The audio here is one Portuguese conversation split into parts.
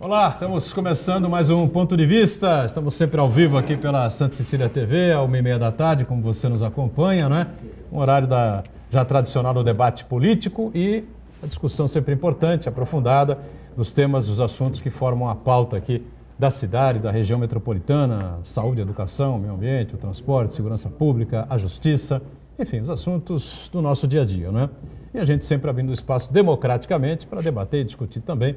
Olá, estamos começando mais um Ponto de Vista. Estamos sempre ao vivo aqui pela Santa Cecília TV, às 1h30 da tarde, como você nos acompanha, né? Um horário já tradicional do debate político e a discussão sempre importante, aprofundada, dos temas, dos assuntos que formam a pauta aqui da cidade, da região metropolitana, saúde, educação, meio ambiente, o transporte, segurança pública, a justiça, enfim, os assuntos do nosso dia a dia, né? E a gente sempre abrindo espaço democraticamente para debater e discutir também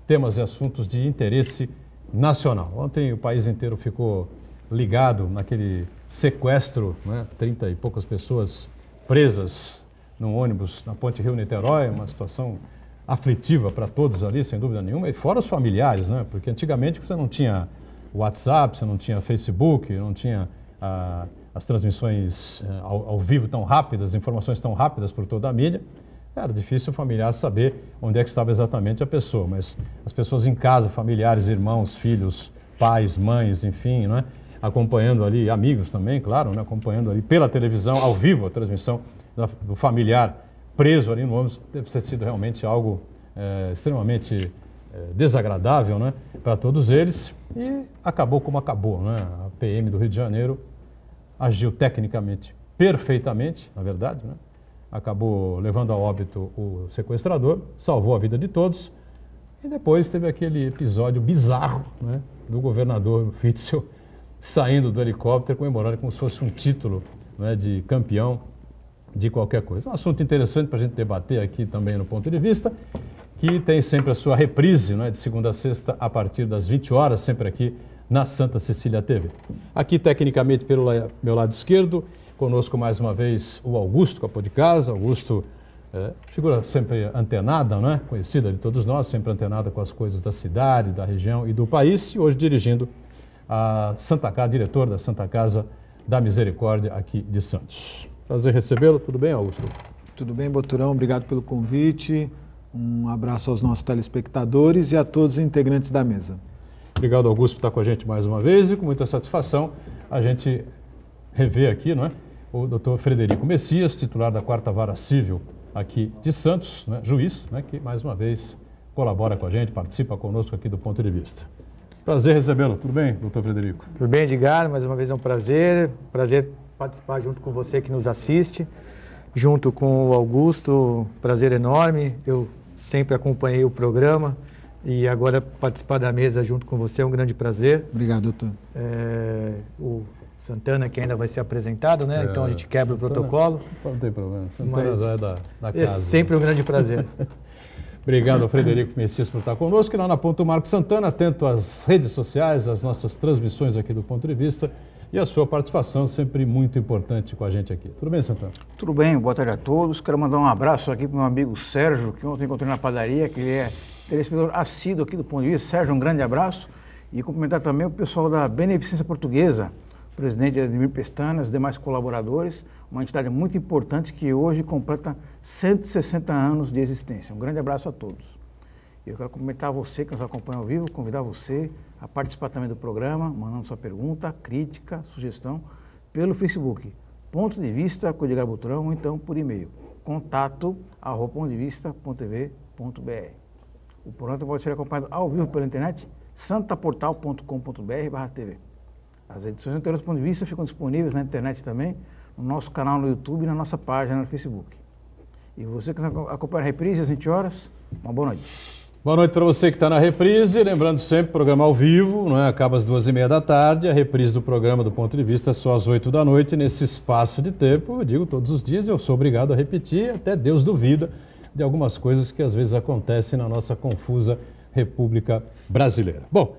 temas e assuntos de interesse nacional. Ontem o país inteiro ficou ligado naquele sequestro, né? 30 e poucas pessoas presas num ônibus na Ponte Rio-Niterói, uma situação aflitiva para todos ali, sem dúvida nenhuma, e fora os familiares, né? Porque antigamente você não tinha WhatsApp, você não tinha Facebook, não tinha as transmissões ao vivo tão rápidas, informações tão rápidas por toda a mídia. Era difícil o familiar saber onde é que estava exatamente a pessoa, mas as pessoas em casa, familiares, irmãos, filhos, pais, mães, enfim, né? Acompanhando ali, amigos também, claro, né? Acompanhando ali pela televisão, ao vivo, a transmissão do familiar preso ali no ônibus, deve ter sido realmente algo extremamente desagradável, né? Para todos eles, e acabou como acabou, né? A PM do Rio de Janeiro agiu tecnicamente perfeitamente, na verdade, né? Acabou levando a óbito o sequestrador, salvou a vida de todos, e depois teve aquele episódio bizarro, né, do governador Witzel saindo do helicóptero, comemorando como se fosse um título, né, de campeão de qualquer coisa. Um assunto interessante para a gente debater aqui também no Ponto de Vista, que tem sempre a sua reprise, né, de segunda a sexta a partir das 20 horas, sempre aqui na Santa Cecília TV. Aqui, tecnicamente, pelo meu lado esquerdo, conosco mais uma vez o Augusto Capô de Casa. Augusto, figura sempre antenada, né? Conhecida de todos nós, sempre antenada com as coisas da cidade, da região e do país, e hoje dirigindo a Santa Casa, diretor da Santa Casa da Misericórdia aqui de Santos. Prazer recebê-lo. Tudo bem, Augusto? Tudo bem, Boturão. Obrigado pelo convite. Um abraço aos nossos telespectadores e a todos os integrantes da mesa. Obrigado, Augusto, por estar com a gente mais uma vez, e com muita satisfação a gente revê aqui, não é? O doutor Frederico Messias, titular da 4ª Vara Civil aqui de Santos, né? Juiz, né? Que mais uma vez colabora com a gente, participa conosco aqui do Ponto de Vista. Prazer recebê-lo. Tudo bem, doutor Frederico? Tudo bem, Edgar? Mais uma vez é um prazer participar junto com você que nos assiste, junto com o Augusto, prazer enorme. Eu sempre acompanhei o programa e agora participar da mesa junto com você é um grande prazer. Obrigado, doutor. O Santana, que ainda vai ser apresentado, né? Então a gente quebra Santana, o protocolo. Não tem problema, Santana já é da casa. É sempre um grande prazer. Obrigado ao Frederico Messias por estar conosco. E lá na Ponto Marco Santana, atento às redes sociais, às nossas transmissões aqui do Ponto de Vista e a sua participação sempre muito importante com a gente aqui. Tudo bem, Santana? Tudo bem, boa tarde a todos. Quero mandar um abraço aqui para o meu amigo Sérgio, que ontem encontrei na padaria, que ele é telespectador assíduo aqui do Ponto de Vista. Sérgio, um grande abraço. E cumprimentar também o pessoal da Beneficência Portuguesa, o presidente Ademir Pestana, os demais colaboradores, uma entidade muito importante que hoje completa 160 anos de existência. Um grande abraço a todos. Eu quero cumprimentar você que nos acompanha ao vivo, convidar você a participar também do programa, mandando sua pergunta, crítica, sugestão, pelo Facebook, Ponto de Vista com Edgar Boturão, ou então por e-mail, contato@pontodevista.tv.br. O programa pode ser acompanhado ao vivo pela internet, santaportal.com.br/tv. As edições anteriores do Ponto de Vista ficam disponíveis na internet também, no nosso canal no YouTube e na nossa página no Facebook. E você que acompanha a reprise às 20 horas, uma boa noite. Boa noite para você que está na reprise. Lembrando sempre, programa ao vivo, não é? Acaba às 2h30 da tarde. A reprise do programa do Ponto de Vista é só às 8 da noite. Nesse espaço de tempo, eu digo todos os dias, eu sou obrigado a repetir, até Deus duvida de algumas coisas que às vezes acontecem na nossa confusa República Brasileira. Bom,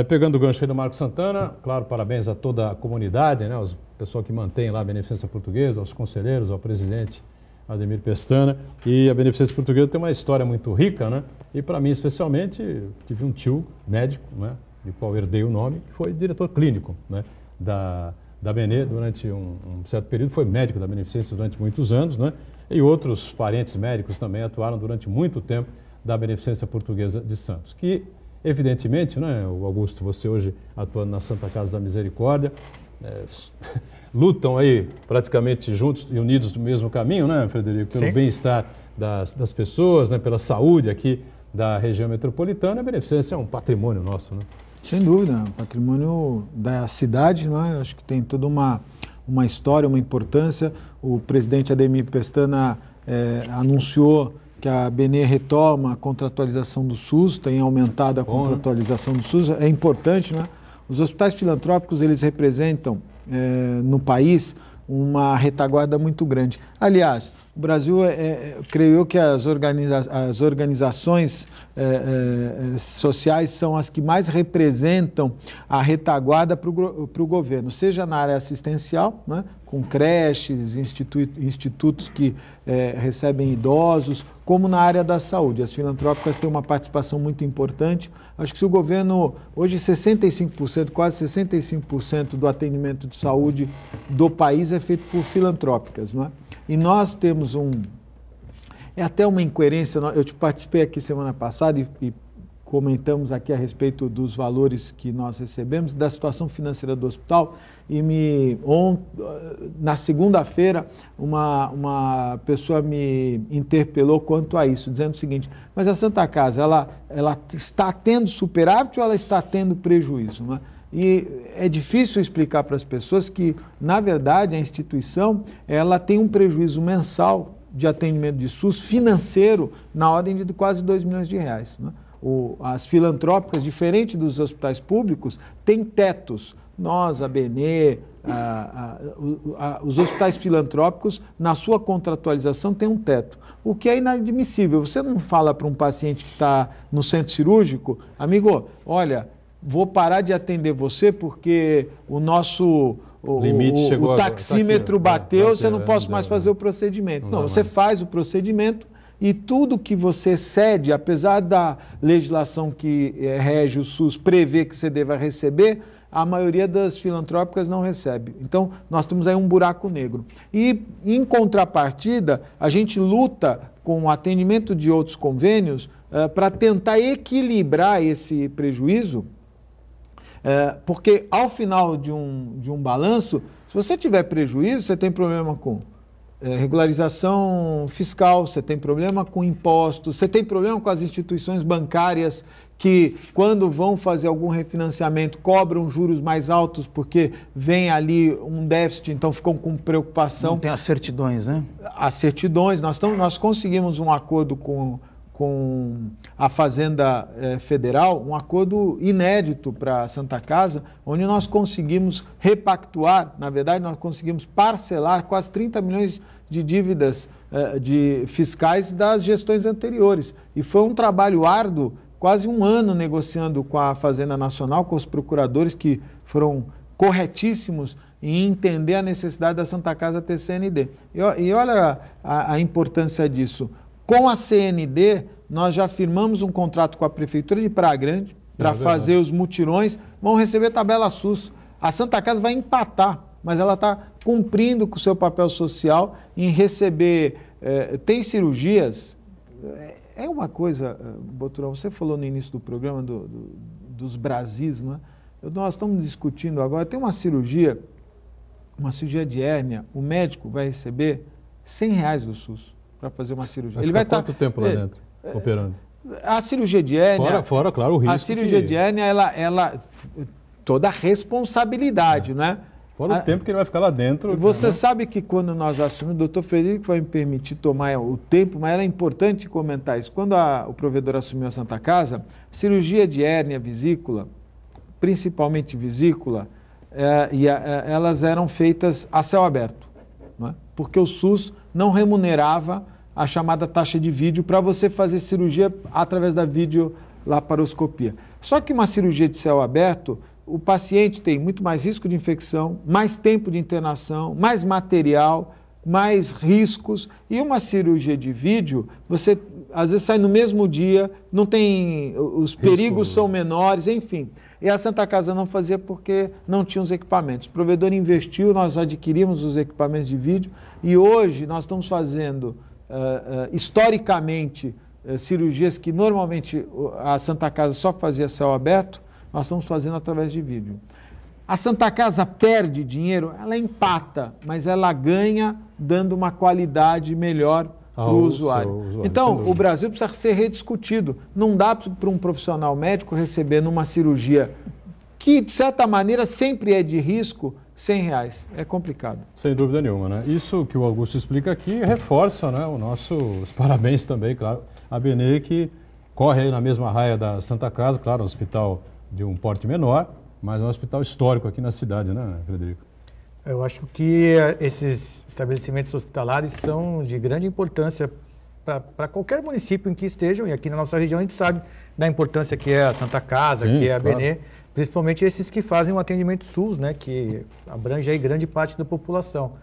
pegando o gancho aí do Marco Santana, claro, parabéns a toda a comunidade, né, os pessoal que mantém lá a Beneficência Portuguesa, aos conselheiros, ao presidente Ademir Pestana. E a Beneficência Portuguesa tem uma história muito rica, né? E para mim, especialmente, tive um tio médico, né, de qual herdei o nome, que foi diretor clínico, né, da Bene durante um certo período, foi médico da Beneficência durante muitos anos, né? E outros parentes médicos também atuaram durante muito tempo da Beneficência Portuguesa de Santos, que evidentemente, né, o Augusto, você hoje atuando na Santa Casa da Misericórdia, lutam aí praticamente juntos e unidos no mesmo caminho, né, Frederico? Pelo bem-estar das pessoas, né, pela saúde aqui da região metropolitana, a Beneficência é um patrimônio nosso, né? Sem dúvida, patrimônio da cidade, né? Acho que tem toda uma história, uma importância. O presidente Ademir Pestana anunciou que a Benê retoma a contratualização do SUS, tem aumentado a contratualização do SUS, é importante, né? Os hospitais filantrópicos, eles representam no país uma retaguarda muito grande. Aliás, o Brasil, creio eu que as organizações sociais são as que mais representam a retaguarda para o governo, seja na área assistencial, né, com creches, institutos que recebem idosos, como na área da saúde. As filantrópicas têm uma participação muito importante. Acho que se o governo, hoje 65%, quase 65% do atendimento de saúde do país é feito por filantrópicas, não é? E nós temos é até uma incoerência, eu participei aqui semana passada e comentamos aqui a respeito dos valores que nós recebemos, da situação financeira do hospital, e na segunda-feira uma pessoa me interpelou quanto a isso, dizendo o seguinte: mas a Santa Casa, ela está tendo superávit ou ela está tendo prejuízo, não é? E é difícil explicar para as pessoas que, na verdade, a instituição ela tem um prejuízo mensal de atendimento de SUS financeiro na ordem de quase R$2 milhões, né? As filantrópicas, diferente dos hospitais públicos, têm tetos. Nós, a Benê, os hospitais filantrópicos, na sua contratualização, tem um teto, o que é inadmissível. Você não fala para um paciente que está no centro cirúrgico: amigo, olha, vou parar de atender você porque o nosso limite chegou, o taxímetro bateu, você não posso mais fazer o procedimento. Não, você faz o procedimento e tudo que você cede, apesar da legislação que rege o SUS prever que você deva receber, a maioria das filantrópicas não recebe. Então, nós temos aí um buraco negro. E, em contrapartida, a gente luta com o atendimento de outros convênios para tentar equilibrar esse prejuízo, porque ao final de um balanço, se você tiver prejuízo, você tem problema com regularização fiscal, você tem problema com impostos, você tem problema com as instituições bancárias que, quando vão fazer algum refinanciamento, cobram juros mais altos porque vem ali um déficit, então ficam com preocupação. Não tem as certidões, né? As certidões, nós conseguimos um acordo com a Fazenda Federal, um acordo inédito para a Santa Casa, onde nós conseguimos repactuar, na verdade, nós conseguimos parcelar quase 30 milhões de dívidas fiscais das gestões anteriores. E foi um trabalho árduo, quase um ano negociando com a Fazenda Nacional, com os procuradores que foram corretíssimos em entender a necessidade da Santa Casa ter CND. E olha a importância disso. Com a CND, nós já firmamos um contrato com a Prefeitura de Praia Grande para fazer os mutirões, vão receber tabela SUS. A Santa Casa vai empatar, mas ela está cumprindo com o seu papel social em receber... tem cirurgias... É uma coisa, Boturão, você falou no início do programa dos Brasis, não é? Nós estamos discutindo agora, tem uma cirurgia de hérnia, o médico vai receber R$100 do SUS para fazer uma cirurgia. Ele vai estar quanto tempo lá dentro, operando? A cirurgia de hérnia... Fora, claro, o risco. A cirurgia de hérnia, ela toda a responsabilidade, não é? Fora o tempo que ele vai ficar lá dentro. Você sabe que quando nós assumimos, o doutor Frederico vai me permitir tomar o tempo, mas era importante comentar isso. Quando o provedor assumiu a Santa Casa, cirurgia de hérnia vesícula, principalmente vesícula, elas eram feitas a céu aberto, não é? Porque o SUS não remunerava a chamada taxa de vídeo para você fazer cirurgia através da videolaparoscopia. Só que uma cirurgia de céu aberto, o paciente tem muito mais risco de infecção, mais tempo de internação, mais material, mais riscos. E uma cirurgia de vídeo, você às vezes sai no mesmo dia, não tem, os perigos são menores, enfim. E a Santa Casa não fazia porque não tinha os equipamentos. O provedor investiu, nós adquirimos os equipamentos de vídeo e hoje nós estamos fazendo, historicamente, cirurgias que normalmente a Santa Casa só fazia céu aberto, nós estamos fazendo através de vídeo. A Santa Casa perde dinheiro, ela empata, mas ela ganha dando uma qualidade melhor para o usuário. Então, o Brasil precisa ser rediscutido. Não dá para um profissional médico receber numa cirurgia que, de certa maneira, sempre é de risco, R$100. É complicado. Sem dúvida nenhuma, né? Isso que o Augusto explica aqui reforça, né, os parabéns também, claro, a Benê, que corre aí na mesma raia da Santa Casa, claro, um hospital de um porte menor, mas é um hospital histórico aqui na cidade, né, Frederico? Eu acho que esses estabelecimentos hospitalares são de grande importância para qualquer município em que estejam, e aqui na nossa região a gente sabe da importância que é a Santa Casa, que é a Benê, principalmente esses que fazem o atendimento SUS, né, que abrange aí grande parte da população.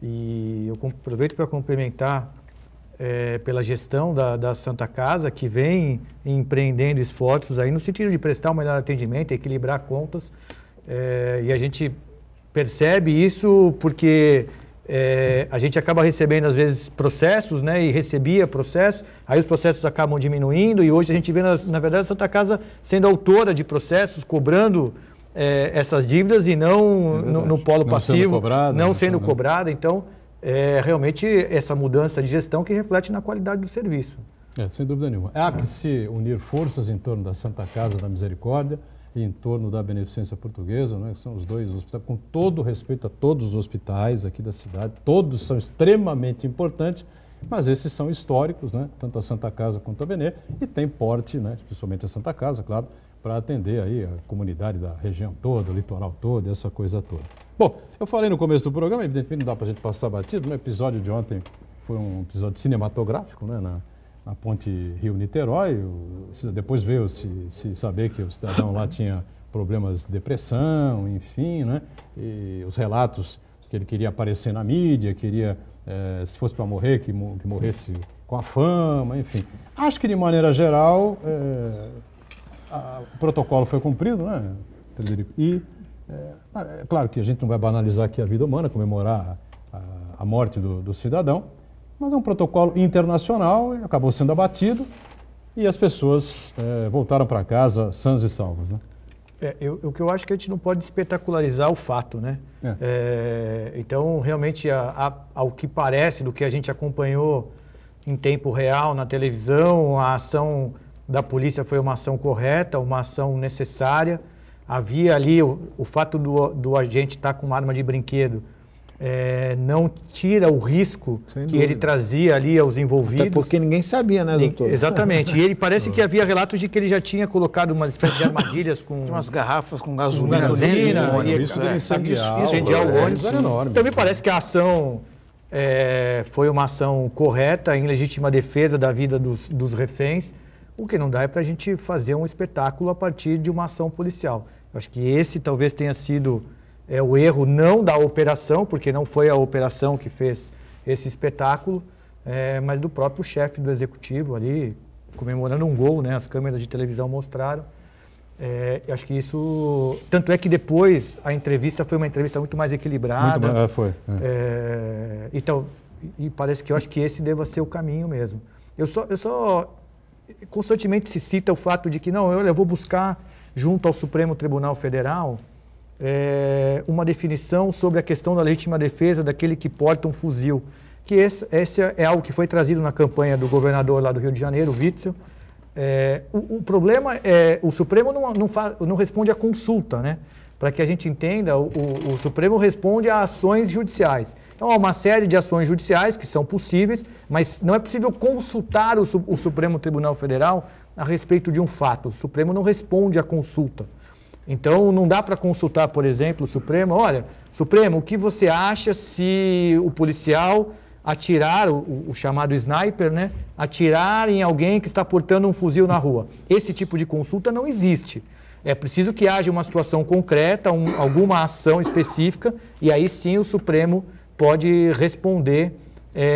E eu aproveito para complementar pela gestão da Santa Casa, que vem empreendendo esforços aí no sentido de prestar um melhor atendimento, equilibrar contas, e a gente percebe isso porque a gente acaba recebendo, às vezes, processos, né? E recebia processos, aí os processos acabam diminuindo e hoje a gente vê, na verdade, a Santa Casa sendo autora de processos, cobrando essas dívidas e não no polo passivo, não sendo cobrada. Então, realmente essa mudança de gestão que reflete na qualidade do serviço. Sem dúvida nenhuma. Há que se unir forças em torno da Santa Casa da Misericórdia e em torno da Beneficência Portuguesa, né, que são os dois hospitais, com todo respeito a todos os hospitais aqui da cidade, todos são extremamente importantes, mas esses são históricos, né, tanto a Santa Casa quanto a Benê, e tem porte, né, principalmente a Santa Casa, claro, para atender aí a comunidade da região toda, o litoral todo, essa coisa toda. Bom, eu falei no começo do programa, evidentemente não dá para a gente passar batido, no episódio de ontem foi um episódio cinematográfico, né, na ponte Rio-Niterói. Depois veio se saber que o cidadão lá tinha problemas de depressão, enfim, né? E os relatos que ele queria aparecer na mídia, queria, se fosse para morrer, que morresse com a fama, enfim. Acho que, de maneira geral, o protocolo foi cumprido, né, Frederico? E, claro que a gente não vai banalizar aqui a vida humana, comemorar a morte do cidadão, mas é um protocolo internacional, acabou sendo abatido e as pessoas voltaram para casa sãs e salvas, né? O que eu acho que a gente não pode espetacularizar o fato, né? Então, realmente, ao que parece, do que a gente acompanhou em tempo real na televisão, a ação da polícia foi uma ação correta, uma ação necessária. Havia ali o fato do agente estar com uma arma de brinquedo, não tira o risco que ele trazia ali aos envolvidos. Até porque ninguém sabia, né, doutor? Exatamente. E ele parece que havia relatos de que ele já tinha colocado uma espécie de armadilhas com umas garrafas com gasolina e isso de incendiar o ônibus. Era enorme. Então me parece que a ação foi uma ação correta, em legítima defesa da vida dos reféns. O que não dá é para a gente fazer um espetáculo a partir de uma ação policial. Eu acho que esse talvez tenha sido o erro não da operação, porque não foi a operação que fez esse espetáculo, mas do próprio chefe do executivo ali, comemorando um gol, né? As câmeras de televisão mostraram. Eu acho que isso... Tanto é que depois a entrevista foi uma entrevista muito mais equilibrada. Foi. Então, e parece que eu acho que esse deva ser o caminho mesmo. Eu só constantemente se cita o fato de que, não, eu vou buscar, junto ao Supremo Tribunal Federal, uma definição sobre a questão da legítima defesa daquele que porta um fuzil. Que esse é algo que foi trazido na campanha do governador lá do Rio de Janeiro, Witzel. O problema o Supremo não responde à consulta, né? Para que a gente entenda, o Supremo responde a ações judiciais. Então, há uma série de ações judiciais que são possíveis, mas não é possível consultar o Supremo Tribunal Federal a respeito de um fato. O Supremo não responde à consulta. Então, não dá para consultar, por exemplo, o Supremo. Olha, Supremo, o que você acha se o policial atirar, o chamado sniper, né, atirar em alguém que está portando um fuzil na rua? Esse tipo de consulta não existe. É preciso que haja uma situação concreta, alguma ação específica, e aí sim o Supremo pode responder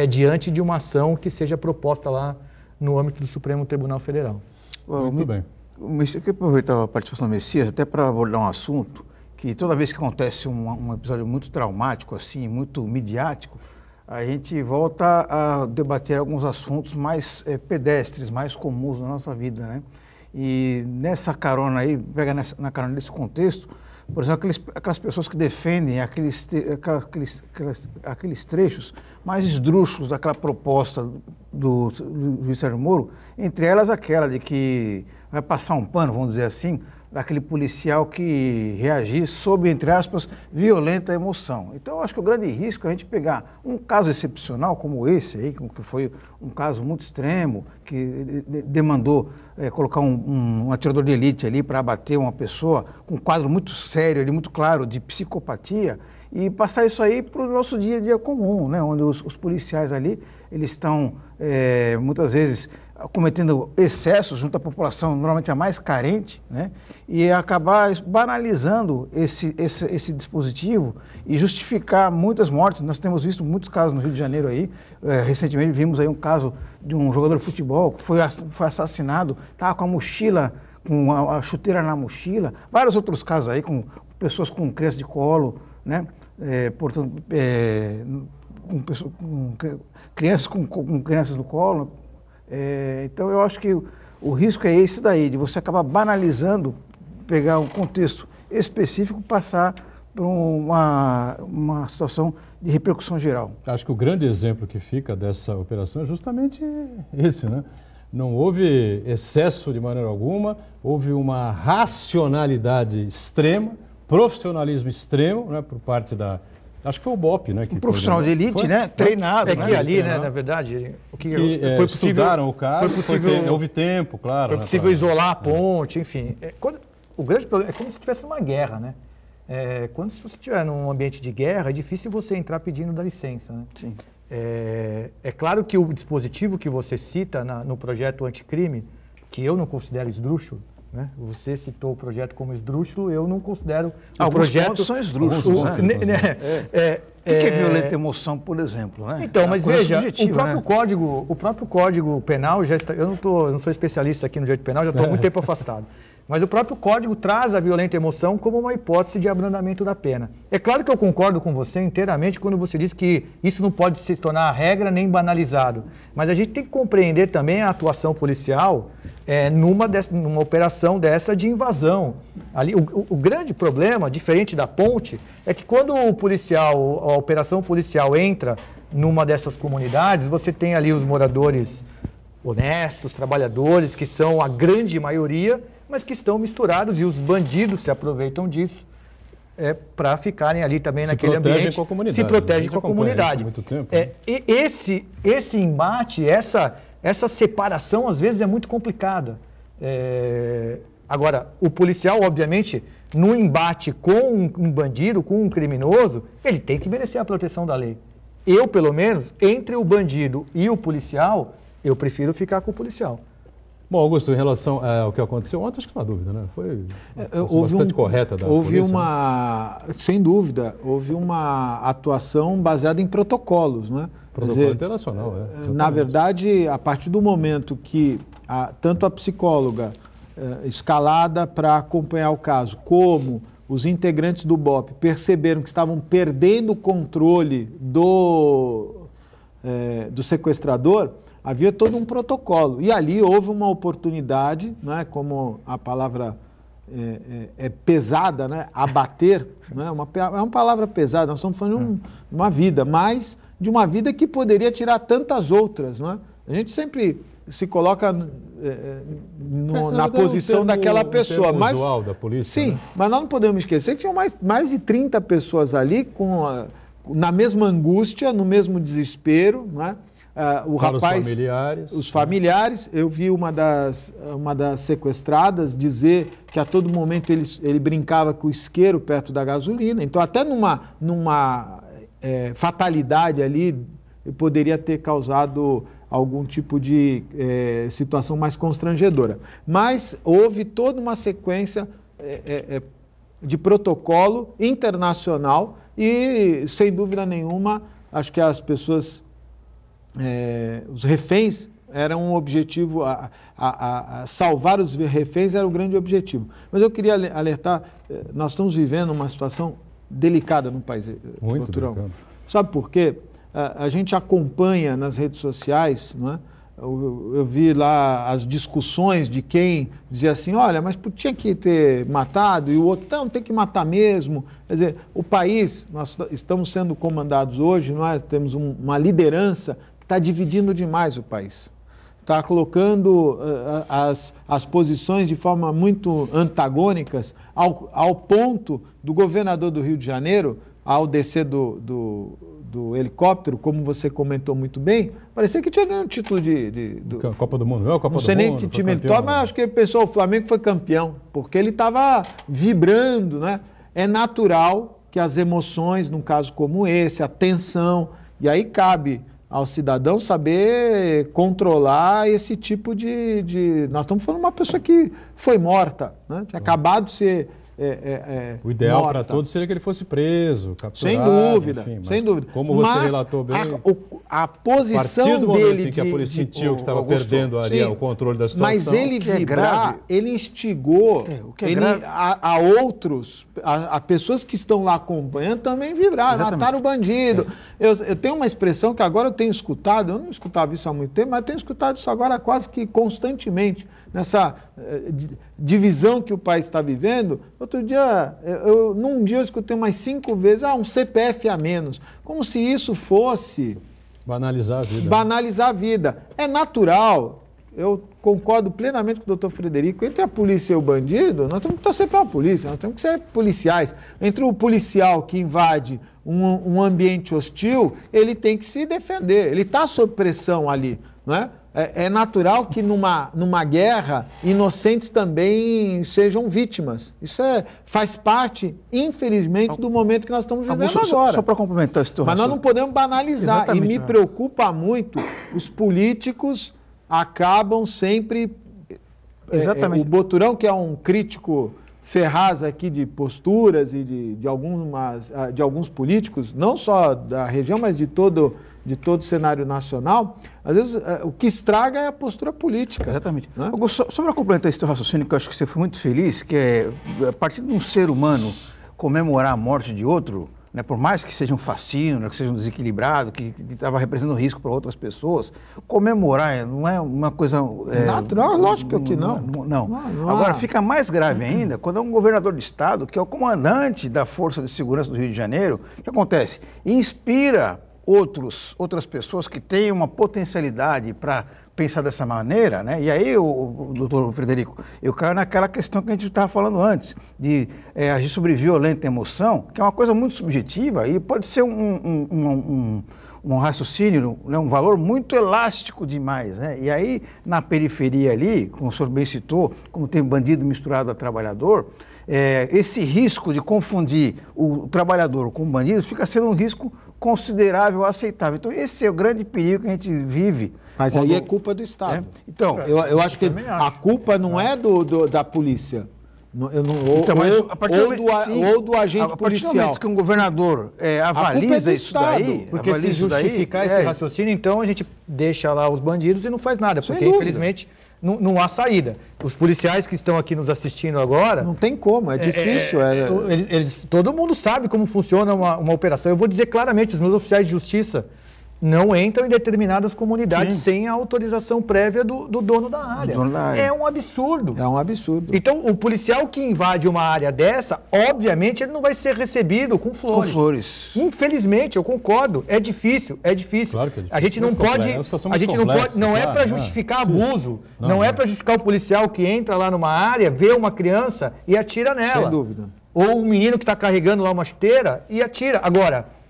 diante de uma ação que seja proposta lá no âmbito do Supremo Tribunal Federal. Muito bem. Eu queria aproveitar a participação do Messias até para abordar um assunto que toda vez que acontece um episódio muito traumático, assim, muito midiático, a gente volta a debater alguns assuntos mais pedestres, mais comuns na nossa vida, né? E nessa carona aí, pega na carona desse contexto, por exemplo, aquelas pessoas que defendem aqueles trechos mais esdrúxulos daquela proposta do juiz Sérgio Moro, entre elas aquela de que vai passar um pano, vamos dizer assim, daquele policial que reagir sob, entre aspas, violenta emoção. Então, eu acho que o grande risco é a gente pegar um caso excepcional como esse aí, que foi um caso muito extremo, que demandou colocar um atirador de elite ali para abater uma pessoa com um quadro muito sério, ali, muito claro, de psicopatia, e passar isso aí para o nosso dia a dia comum, né? Onde os policiais ali, eles estão muitas vezes cometendo excessos junto à população, normalmente a mais carente, né? E acabar banalizando esse dispositivo e justificar muitas mortes. Nós temos visto muitos casos no Rio de Janeiro aí, recentemente vimos aí um caso de um jogador de futebol que foi assassinado, estava com a mochila, com a chuteira na mochila, vários outros casos aí com pessoas com crianças de colo, né? Portanto, crianças com crianças no colo. Então, eu acho que o risco é esse daí, de você acabar banalizando, pegar um contexto específico e passar por uma situação de repercussão geral. Acho que o grande exemplo que fica dessa operação é justamente esse, né? Não houve excesso de maneira alguma, houve uma racionalidade extrema, profissionalismo extremo, né, por parte da... Acho que foi o BOPE, né? Um profissional de elite, né? Treinado. Que ali, né, na verdade, o que foi possível, estudaram o caso, houve tempo, claro. Foi possível isolar a ponte, enfim. O grande problema é como se estivesse numa guerra, né? Quando você estiver num ambiente de guerra, é difícil você entrar pedindo da licença, né? Sim. É claro que o dispositivo que você cita no projeto anticrime, que eu não considero esdrúxulo, né? Você citou o projeto como esdrúxulo, eu não considero o projeto... são esdrúxulos, né? O que é violenta emoção, por exemplo, né? Então, mas veja, o próprio Código Penal já está... Eu não sou especialista aqui no direito penal, já estou há muito tempo afastado. Mas o próprio Código traz a violenta emoção como uma hipótese de abrandamento da pena. É claro que eu concordo com você inteiramente quando você diz que isso não pode se tornar a regra nem banalizado. Mas a gente tem que compreender também a atuação policial numa operação dessa de invasão. Ali, o grande problema, diferente da ponte, é que quando a operação policial entra numa dessas comunidades, você tem ali os moradores honestos, trabalhadores, que são a grande maioria, mas que estão misturados e os bandidos se aproveitam disso para ficarem ali também naquele ambiente. Se protegem com a comunidade. E esse embate, essa separação, às vezes, é muito complicada. Agora, o policial, obviamente, no embate com um bandido, com um criminoso, ele tem que merecer a proteção da lei. Eu, pelo menos, entre o bandido e o policial, eu prefiro ficar com o policial. Bom, Augusto, em relação ao que aconteceu ontem, acho que não há dúvida, né? Foi bastante correta da polícia, sem dúvida, houve uma atuação baseada em protocolos, né? Protocolo internacional, Na verdade, a partir do momento que tanto a psicóloga escalada para acompanhar o caso, como os integrantes do BOPE perceberam que estavam perdendo o controle do sequestrador, havia todo um protocolo. E ali houve uma oportunidade, né, como a palavra é pesada, né, abater, né, é uma palavra pesada, nós estamos falando de uma vida, mas de uma vida que poderia tirar tantas outras. Né? A gente sempre se coloca na posição daquela pessoa. Mas, usual da polícia, sim, né? Mas nós não podemos esquecer que tinham mais de 30 pessoas ali na mesma angústia, no mesmo desespero, né? Os familiares, eu vi uma das sequestradas dizer que a todo momento ele brincava com o isqueiro perto da gasolina, então até numa fatalidade ali poderia ter causado algum tipo de situação mais constrangedora. Mas houve toda uma sequência de protocolo internacional e, sem dúvida nenhuma, acho que as pessoas... os reféns eram um objetivo, salvar os reféns era o grande objetivo. Mas eu queria alertar, nós estamos vivendo uma situação delicada no país. Muito delicado. Sabe por quê? A gente acompanha nas redes sociais, não é, Eu vi lá as discussões de quem dizia assim, olha, mas tinha que ter matado, e o outro, não, tem que matar mesmo. Quer dizer, o país, nós estamos sendo comandados hoje, temos uma liderança que está dividindo demais o país. Está colocando as posições de forma muito antagônicas, ao ponto do governador do Rio de Janeiro, ao descer do helicóptero, como você comentou muito bem, parecia que tinha ganho o título Copa do Mundo. Copa não sei nem que time ele torce, mas acho que ele pensou, o Flamengo foi campeão, porque ele estava vibrando, né? É natural que as emoções, num caso como esse, a tensão, e aí cabe ao cidadão saber controlar esse tipo de... Nós estamos falando de uma pessoa que foi morta, né? Tinha acabado de ser... o ideal para todos seria que ele fosse preso, capturado. Sem dúvida, enfim, sem dúvida. Como você relatou bem, a posição dele... A partir do momento em que a polícia sentiu que estava perdendo ali o controle da situação... Mas ele vibrar, ele instigou a outros, a pessoas que estão lá acompanhando também vibrar, mataram o bandido. Eu tenho uma expressão que agora eu tenho escutado, eu não escutava isso há muito tempo, mas tenho escutado isso agora quase que constantemente, nessa divisão que o país está vivendo. Outro dia, num dia eu escutei umas 5 vezes, um CPF a menos, como se isso fosse... Banalizar a vida. Banalizar a vida. É natural, eu concordo plenamente com o doutor Frederico, entre a polícia e o bandido, nós temos que torcer para a polícia, nós temos que ser policiais. Entre o policial que invade um ambiente hostil, ele tem que se defender, ele está sob pressão ali, não é? É natural que numa guerra inocentes também sejam vítimas. Isso faz parte, infelizmente, do momento que nós estamos vivendo agora. Só para complementar esse teu Mas nós não podemos banalizar. Exatamente, e me preocupa muito, os políticos acabam sempre... Exatamente. O Boturão, que é um crítico ferraz aqui de posturas e de alguns políticos, não só da região, mas de todo o cenário nacional, às vezes o que estraga é a postura política. Exatamente. Né? Augusto, só para complementar esse teu raciocínio, que eu acho que você foi muito feliz, que é a partir de um ser humano comemorar a morte de outro, né, por mais que seja um fascínio, que seja um desequilibrado, que estava representando risco para outras pessoas, comemorar não é uma coisa... natural, lógico que não. Não. Agora, fica mais grave ainda quando é um governador de estado, que é o comandante da Força de Segurança do Rio de Janeiro, o que acontece? Inspira outras pessoas que têm uma potencialidade para pensar dessa maneira, né? E aí, o doutor Frederico, eu caio naquela questão que a gente estava falando antes, de agir sobre violenta emoção, que é uma coisa muito subjetiva e pode ser um raciocínio, né, um valor muito elástico demais, né? E aí, na periferia ali, como o senhor bem citou, como tem bandido misturado a trabalhador, esse risco de confundir o trabalhador com o bandido fica sendo um risco considerável, aceitável. Então, esse é o grande perigo que a gente vive. Mas aí é culpa do Estado. Então, eu acho que a culpa não é da polícia. Ou do agente policial. A partir do momento que um governador avaliza isso daí... Porque se justificar esse raciocínio, então a gente deixa lá os bandidos e não faz nada. Porque, infelizmente, não há saída. Os policiais que estão aqui nos assistindo agora... Não tem como, é difícil. Todo mundo sabe como funciona uma operação. Eu vou dizer claramente, os meus oficiais de justiça não entram em determinadas comunidades sem a autorização prévia do dono da área. É um absurdo. É um absurdo. Então, o policial que invade uma área dessa, obviamente, ele não vai ser recebido com flores. Com flores. Infelizmente, eu concordo. É difícil, é difícil. Claro que é difícil. A gente não pode... A gente não pode... Não é para justificar abuso. Não é para justificar o policial que entra lá numa área, vê uma criança e atira nela. Sem dúvida. Ou um menino que está carregando lá uma chuteira e atira. Agora...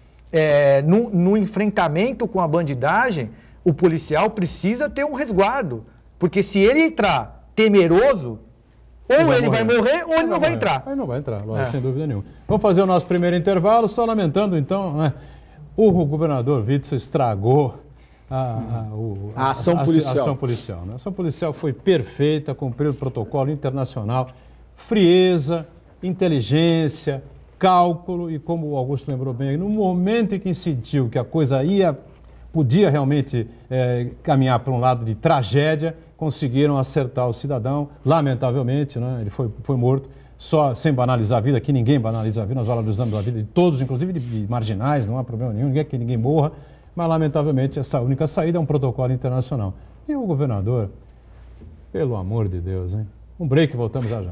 no enfrentamento com a bandidagem, o policial precisa ter um resguardo. Porque se ele entrar temeroso, ou ele vai morrer ou ele não vai entrar. Aí não vai entrar, sem dúvida nenhuma. Vamos fazer o nosso primeiro intervalo, só lamentando então, né? O governador Witzel estragou a ação policial. A ação policial, né? A ação policial foi perfeita, cumpriu o protocolo internacional, frieza, inteligência, cálculo, e como o Augusto lembrou bem, no momento em que sentiu que a coisa podia realmente caminhar para um lado de tragédia, conseguiram acertar o cidadão, lamentavelmente, né? Ele foi morto, só sem banalizar a vida, aqui ninguém banaliza a vida, nós valorizamos a vida de todos, inclusive de marginais, não há problema nenhum, ninguém morra, mas lamentavelmente essa única saída é um protocolo internacional. E o governador, pelo amor de Deus, hein? Um break, voltamos já já.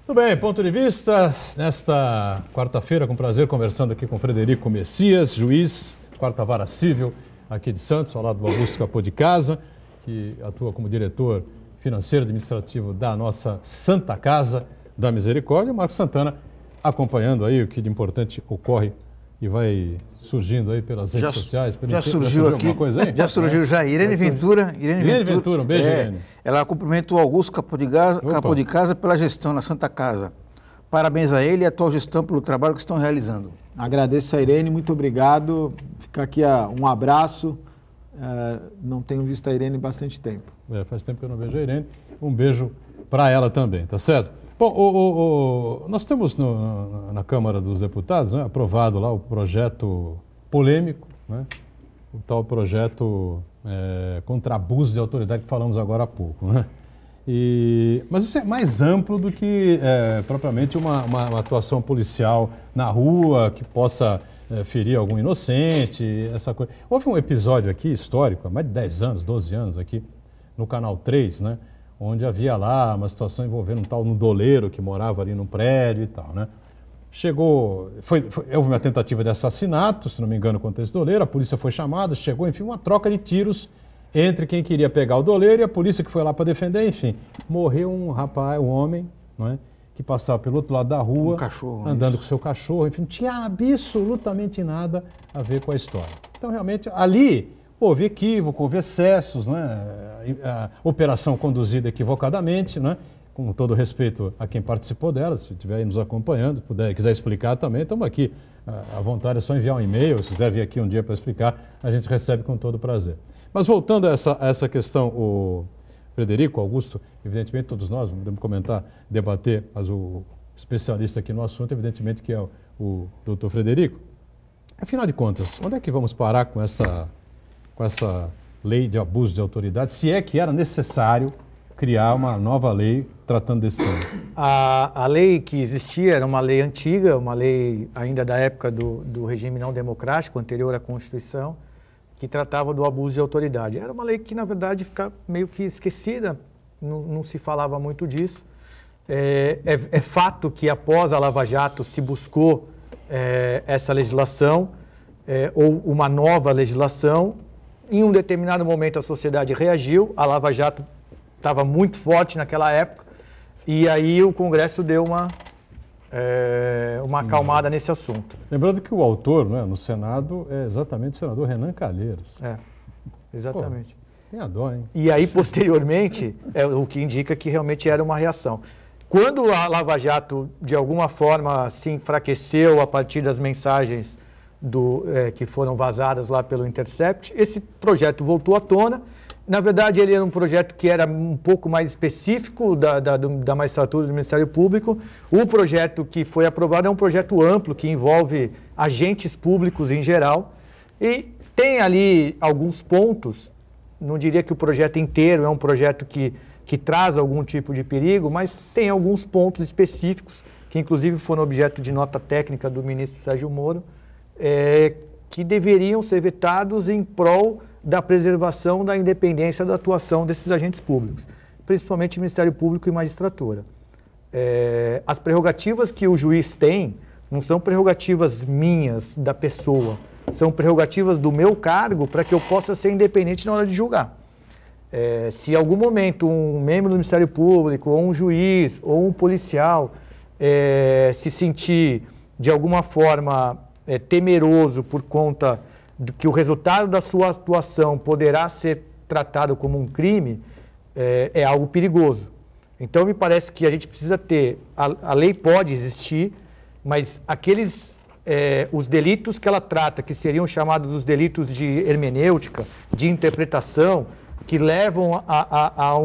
Tudo bem, ponto de vista, nesta quarta-feira, com prazer, conversando aqui com Frederico Messias, juiz, 4ª Vara Civil aqui de Santos, ao lado do Augusto Capô de Casa, que atua como diretor financeiro administrativo da nossa Santa Casa da Misericórdia, Marcos Santana, acompanhando aí o que de importante ocorre e vai surgindo aí pelas redes sociais. Já surgiu aqui, alguma coisa aí? Já surgiu já. Irene Ventura. Irene Ventura, um beijo, Irene. Ela cumprimenta o Augusto Capô de Casa pela gestão na Santa Casa. Parabéns a ele e a atual gestão pelo trabalho que estão realizando. Agradeço a Irene, muito obrigado. Fica aqui um abraço. Não tenho visto a Irene em bastante tempo. Faz tempo que eu não vejo a Irene. Um beijo para ela também, tá certo? Bom, nós temos na Câmara dos Deputados, né, aprovado lá o projeto polêmico, né, o tal projeto contra abuso de autoridade que falamos agora há pouco. Né? Mas isso é mais amplo do que propriamente uma atuação policial na rua que possa ferir algum inocente, essa coisa. Houve um episódio aqui histórico, há mais de 10 anos, 12 anos aqui, no Canal 3, né? Onde havia lá uma situação envolvendo um tal doleiro que morava ali no prédio e tal, né? Houve uma tentativa de assassinato, se não me engano, contra esse doleiro, a polícia foi chamada, chegou, enfim, uma troca de tiros entre quem queria pegar o doleiro e a polícia que foi lá para defender, enfim. Morreu um rapaz, um homem, não é? Que passava pelo outro lado da rua, andando com seu cachorro, enfim, não tinha absolutamente nada a ver com a história. Então, realmente, ali houve equívoco, houve excessos, não é? A operação conduzida equivocadamente, não é? Com todo respeito a quem participou dela, se estiver aí nos acompanhando, quiser explicar também, estamos aqui. À vontade é só enviar um e-mail, se quiser vir aqui um dia para explicar, a gente recebe com todo prazer. Mas voltando a essa questão, o Frederico, Augusto, evidentemente todos nós vamos comentar, debater, mas o especialista aqui no assunto, evidentemente que é o doutor Frederico. Afinal de contas, onde é que vamos parar com essa lei de abuso de autoridade, se é que era necessário criar uma nova lei tratando desse tema? A lei que existia era uma lei antiga, uma lei ainda da época do regime não democrático, anterior à Constituição, que tratava do abuso de autoridade. Era uma lei que, na verdade, fica meio que esquecida, não se falava muito disso. É fato que, após a Lava Jato, se buscou essa legislação, ou uma nova legislação. Em um determinado momento, a sociedade reagiu, a Lava Jato estava muito forte naquela época, e aí o Congresso deu uma acalmada nesse assunto. Lembrando que o autor, né, no Senado é exatamente o senador Renan Calheiros. Exatamente. Pô, tem a dó, hein? E aí, posteriormente, o que indica que realmente era uma reação. Quando a Lava Jato, de alguma forma, se enfraqueceu a partir das mensagens que foram vazadas lá pelo Intercept, esse projeto voltou à tona. Na verdade, ele era um projeto que era um pouco mais específico da magistratura do Ministério Público. O projeto que foi aprovado é um projeto amplo, que envolve agentes públicos em geral. E tem ali alguns pontos, não diria que o projeto inteiro é um projeto que traz algum tipo de perigo, mas tem alguns pontos específicos, que inclusive foram objeto de nota técnica do ministro Sérgio Moro, que deveriam ser vetados em prol da preservação da independência da atuação desses agentes públicos, principalmente Ministério Público e magistratura. As prerrogativas que o juiz tem não são prerrogativas minhas, da pessoa, são prerrogativas do meu cargo para que eu possa ser independente na hora de julgar. Se em algum momento um membro do Ministério Público, ou um juiz, ou um policial se sentir de alguma forma temeroso por conta de que o resultado da sua atuação poderá ser tratado como um crime, é algo perigoso. Então, me parece que a gente precisa ter, a lei pode existir, mas os delitos que ela trata, que seriam chamados os delitos de hermenêutica, de interpretação, que levam a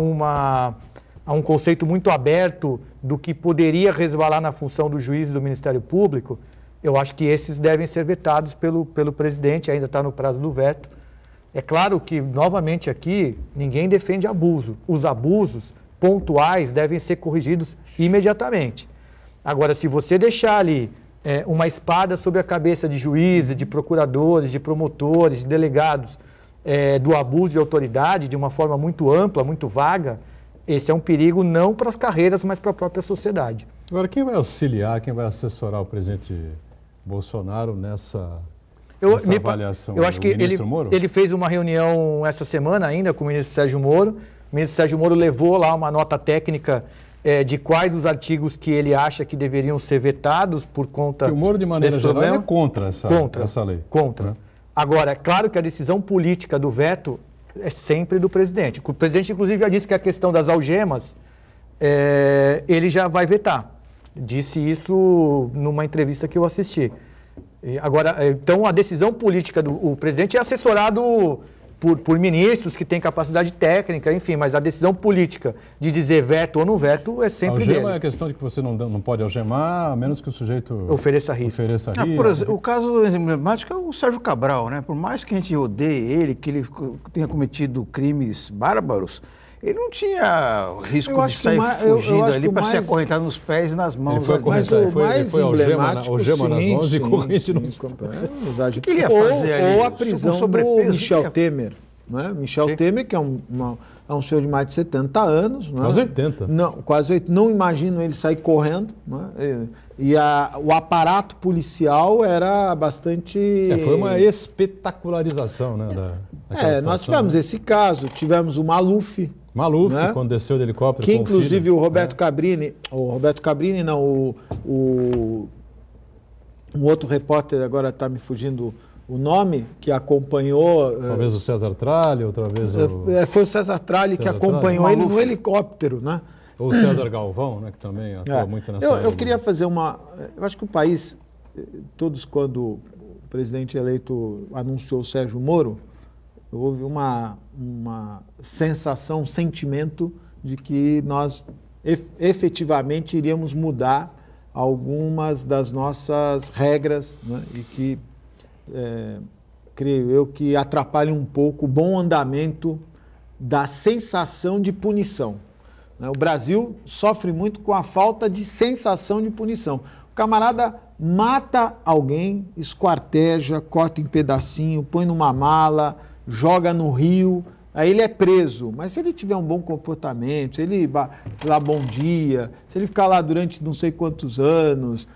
um conceito muito aberto do que poderia resvalar na função do juiz e do Ministério Público, eu acho que esses devem ser vetados pelo presidente, ainda está no prazo do veto. É claro que, novamente aqui, ninguém defende abuso. Os abusos pontuais devem ser corrigidos imediatamente. Agora, se você deixar ali uma espada sobre a cabeça de juízes, de procuradores, de promotores, de delegados, do abuso de autoridade de uma forma muito ampla, muito vaga, esse é um perigo não para as carreiras, mas para a própria sociedade. Agora, quem vai auxiliar, quem vai assessorar o presidente Bolsonaro nessa avaliação? Eu acho que ele fez uma reunião essa semana ainda com o ministro Sérgio Moro. O ministro Sérgio Moro levou lá uma nota técnica de quais os artigos que ele acha que deveriam ser vetados por conta desse problema. O Moro, de maneira geral, é contra essa lei. Contra. Agora, é claro que a decisão política do veto é sempre do presidente. O presidente, inclusive, já disse que a questão das algemas, ele já vai vetar. Disse isso numa entrevista que eu assisti. Agora, então, a decisão política do presidente é assessorado por ministros que têm capacidade técnica, enfim, mas a decisão política de dizer veto ou não veto é sempre dele. Algema é a questão de que você não pode algemar, a menos que o sujeito ofereça risco. Por exemplo, o caso emblemático é o Sérgio Cabral, né? Por mais que a gente odeie ele, que ele tenha cometido crimes bárbaros, ele não tinha risco de sair fugindo ali para ser acorrentado nos pés e nas mãos. Mas o mais emblemático, algema nas mãos e corrente nos pés. O que ele ia fazer ali? Ou a prisão do Michel Temer. Né? Michel Temer, que é um senhor de mais de 70 anos. Né? Quase 80. Não, quase 80. Não imagino ele sair correndo. Né? O aparato policial era bastante... foi uma espetacularização, né, nós tivemos esse caso, tivemos o Maluf, né? Quando desceu do helicóptero. Que inclusive o Roberto Cabrini, um outro repórter, agora está me fugindo o nome, que acompanhou... Talvez o César Tralli, outra vez foi o César Tralli que acompanhou ele no helicóptero, né? Ou o César Galvão, né, que também atua muito nessa área. Eu queria fazer eu acho que o país, todos quando o presidente eleito anunciou o Sérgio Moro, houve uma sensação, um sentimento de que nós efetivamente iríamos mudar algumas das nossas regras, né, e que, creio eu, que atrapalham um pouco o bom andamento da sensação de punição. O Brasil sofre muito com a falta de sensação de punição. O camarada mata alguém, esquarteja, corta em pedacinho, põe numa mala, joga no rio, aí ele é preso. Mas se ele tiver um bom comportamento, se ele lá bom dia, se ele ficar lá durante não sei quantos anos,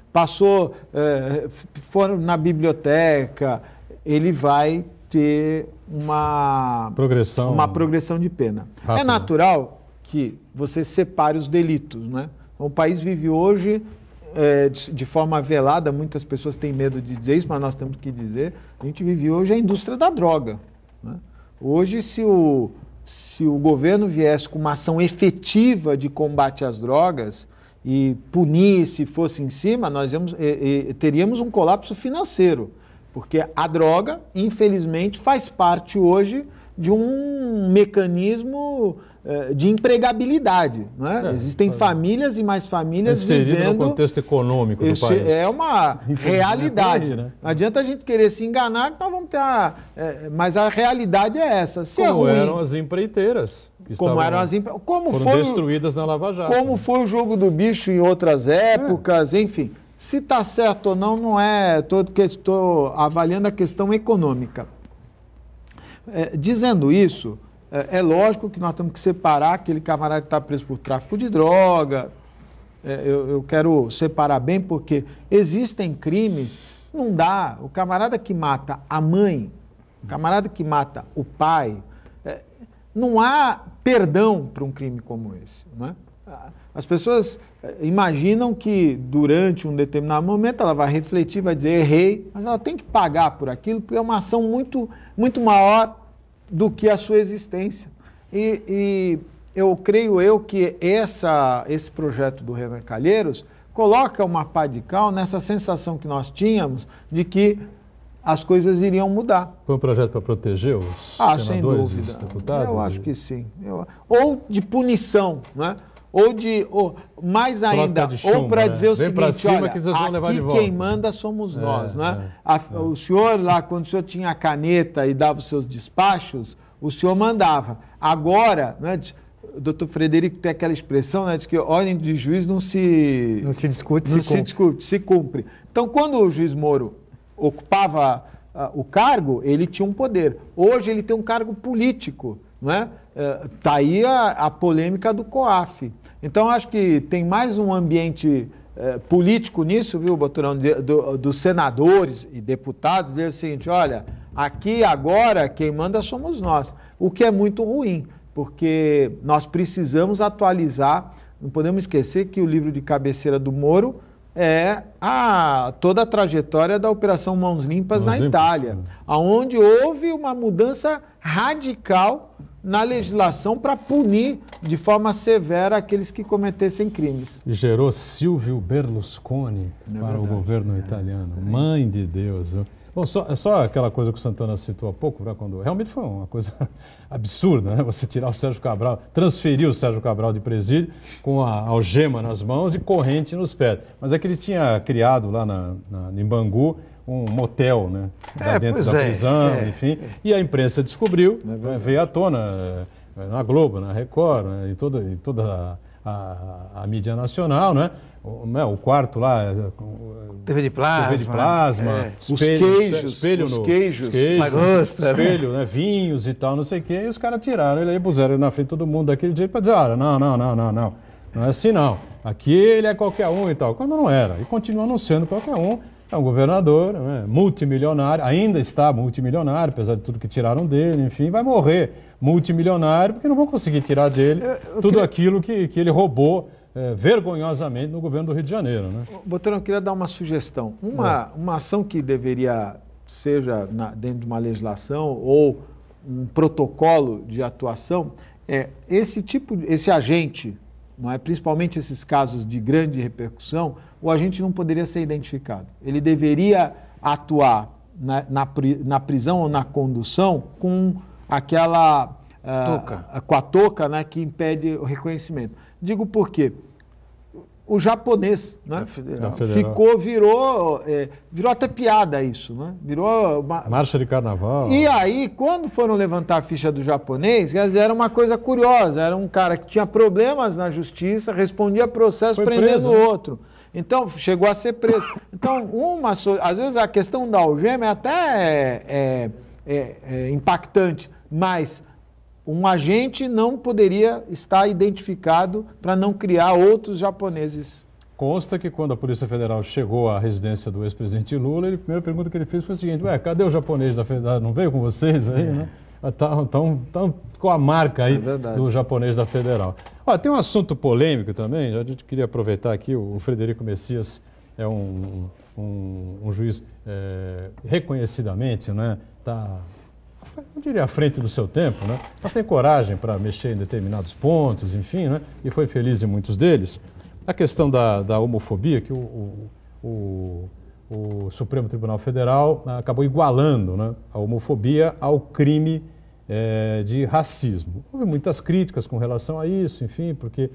for na biblioteca, ele vai ter uma progressão de pena. Rápido. É natural que você separe os delitos, né? O país vive hoje de forma velada, muitas pessoas têm medo de dizer isso, mas nós temos que dizer, a gente vive hoje a indústria da droga, né? Hoje, se o governo viesse com uma ação efetiva de combate às drogas e punisse, fosse em cima, nós teríamos um colapso financeiro, porque a droga, infelizmente, faz parte hoje de um mecanismo de empregabilidade, né? Existem famílias e mais famílias vivendo no contexto econômico do país. É uma realidade. Não adianta a gente querer se enganar que nós vamos ter mas a realidade é essa. Como eram as empreiteiras. Foram destruídas na Lava Jato. Como foi o jogo do bicho em outras épocas, enfim. Se está certo ou não é... Estou avaliando a questão econômica. Dizendo isso, é lógico que nós temos que separar aquele camarada que está preso por tráfico de droga. Eu quero separar bem, porque existem crimes, não dá. O camarada que mata a mãe, o camarada que mata o pai, não há perdão para um crime como esse, não é? As pessoas imaginam que durante um determinado momento ela vai refletir, vai dizer errei, mas ela tem que pagar por aquilo, porque é uma ação muito, muito maior do que a sua existência. E eu creio que esse projeto do Renan Calheiros coloca uma pá de cal nessa sensação que nós tínhamos de que as coisas iriam mudar. Foi um projeto para proteger os senadores e os deputados? Eu acho que sim. Ou de punição, né? Ou mais ainda, ou para dizer o seguinte, olha, aqui quem manda somos nós, né? O senhor lá, quando o senhor tinha a caneta e dava os seus despachos, o senhor mandava. Agora, né, o doutor Frederico tem aquela expressão, né, de que ordem de juiz não se discute, se cumpre. Então, quando o juiz Moro ocupava o cargo, ele tinha um poder. Hoje ele tem um cargo político, não é? Está aí a polêmica do COAF. Então, acho que tem mais um ambiente político nisso, viu, Boturão, dos senadores e deputados, dizer o seguinte, olha, aqui agora quem manda somos nós, o que é muito ruim, porque nós precisamos atualizar, não podemos esquecer que o livro de cabeceira do Moro é toda a trajetória da Operação Mãos Limpas na Itália, onde houve uma mudança radical na legislação para punir de forma severa aqueles que cometessem crimes. E gerou Silvio Berlusconi para o governo italiano. Mãe de Deus. Bom, só aquela coisa que o Santana citou há pouco, né, quando realmente foi uma coisa absurda, né? Você tirar o Sérgio Cabral, transferir o Sérgio Cabral de presídio com a algema nas mãos e corrente nos pés. Mas é que ele tinha criado lá em Bangu um motel, né? Dentro da prisão, enfim. E a imprensa descobriu, veio à tona na Globo, na Record, né, e toda a mídia nacional, né? O quarto lá, TV de plasma, os queijos, espelho, né? Vinhos e tal, não sei o quê, e os caras tiraram ele aí, puseram ele na frente de todo mundo daquele jeito para dizer, olha, não é assim não, aqui ele é qualquer um e tal, quando não era, e continua não sendo qualquer um. É um governador, né, multimilionário, ainda está multimilionário, apesar de tudo que tiraram dele, enfim, vai morrer multimilionário, porque não vão conseguir tirar dele tudo aquilo que ele roubou vergonhosamente no governo do Rio de Janeiro. Né? Boturão, eu queria dar uma sugestão. Uma ação que deveria, seja dentro de uma legislação ou um protocolo de atuação, esse agente, não é? Principalmente esses casos de grande repercussão, o agente não poderia ser identificado. Ele deveria atuar na prisão ou na condução com aquela com a touca, né, que impede o reconhecimento. Digo por quê? O japonês, né, virou até piada isso, né? Virou marcha de carnaval. E aí, quando foram levantar a ficha do japonês, era uma coisa curiosa, era um cara que tinha problemas na justiça, respondia processo prendendo o outro. Então, chegou a ser preso. Então, às vezes a questão da algema é até impactante, mas um agente não poderia estar identificado para não criar outros japoneses. Consta que quando a Polícia Federal chegou à residência do ex-presidente Lula, a primeira pergunta que ele fez foi o seguinte, cadê o japonês da Federal? Não veio com vocês aí, né? Estão com a marca aí do japonês da Federal. Tem um assunto polêmico também, a gente queria aproveitar aqui, o Frederico Messias é um juiz reconhecidamente, né? Eu diria à frente do seu tempo, né? Mas tem coragem para mexer em determinados pontos, enfim, né? E foi feliz em muitos deles. A questão da homofobia, que o Supremo Tribunal Federal acabou igualando, né, a homofobia ao crime de racismo. Houve muitas críticas com relação a isso, enfim, porque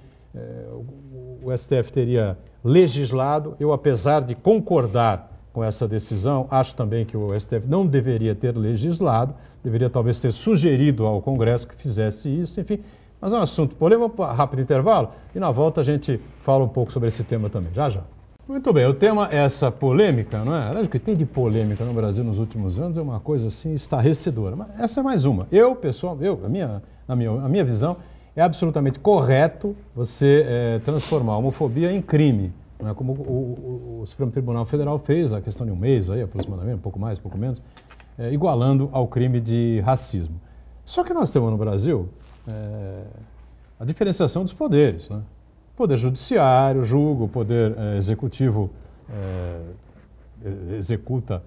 o STF teria legislado. Eu, apesar de concordar com essa decisão, acho também que o STF não deveria ter legislado, deveria talvez ter sugerido ao Congresso que fizesse isso, enfim. Mas é um assunto polêmico, vamos para um rápido intervalo e na volta a gente fala um pouco sobre esse tema também, já. Muito bem, o tema é essa polêmica, não é? Aliás, o que tem de polêmica no Brasil nos últimos anos é uma coisa assim estarrecedora. Mas essa é mais uma. A minha visão, é absolutamente correto você transformar a homofobia em crime. Não é? Como o Supremo Tribunal Federal fez, a questão de um mês, aí, aproximadamente, um pouco mais, um pouco menos, igualando ao crime de racismo. Só que nós temos no Brasil a diferenciação dos poderes, né? O poder judiciário julga, o poder executivo executa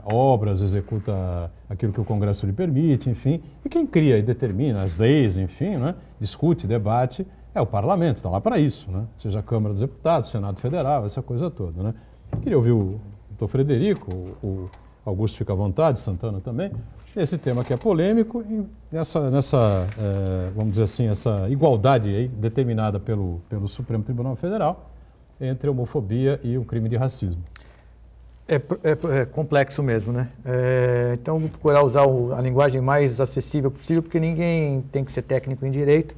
obras, executa aquilo que o Congresso lhe permite, enfim. E quem cria e determina as leis, enfim, né? Discute, debate, é o Parlamento, está lá para isso, né? Seja a Câmara dos Deputados, Senado Federal, essa coisa toda, né? Eu queria ouvir o doutor Frederico, o Augusto fica à vontade, Santana também, esse tema que é polêmico e vamos dizer assim, essa igualdade aí determinada pelo Supremo Tribunal Federal entre a homofobia e o crime de racismo. É complexo mesmo, né? Então, vou procurar usar a linguagem mais acessível possível, porque ninguém tem que ser técnico em direito.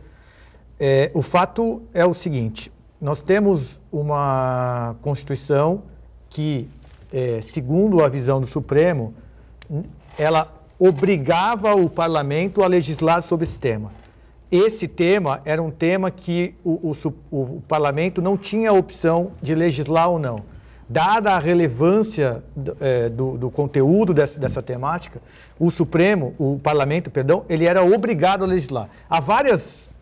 O fato é o seguinte, nós temos uma Constituição que, segundo a visão do Supremo, ela obrigava o parlamento a legislar sobre esse tema. Esse tema era um tema que o parlamento não tinha a opção de legislar ou não. Dada a relevância do conteúdo dessa temática, o parlamento, ele era obrigado a legislar. Há vários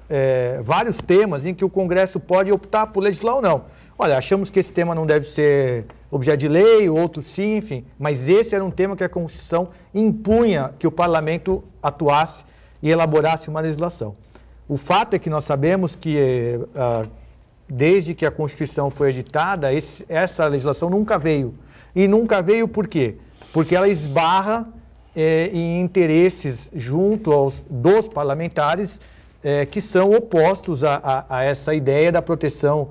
temas em que o Congresso pode optar por legislar ou não. Olha, achamos que esse tema não deve ser objeto de lei, outro sim, enfim. Mas esse era um tema que a Constituição impunha que o parlamento atuasse e elaborasse uma legislação. O fato é que nós sabemos que, desde que a Constituição foi editada, essa legislação nunca veio. E nunca veio por quê? Porque ela esbarra em interesses junto dos parlamentares que são opostos a essa ideia da proteção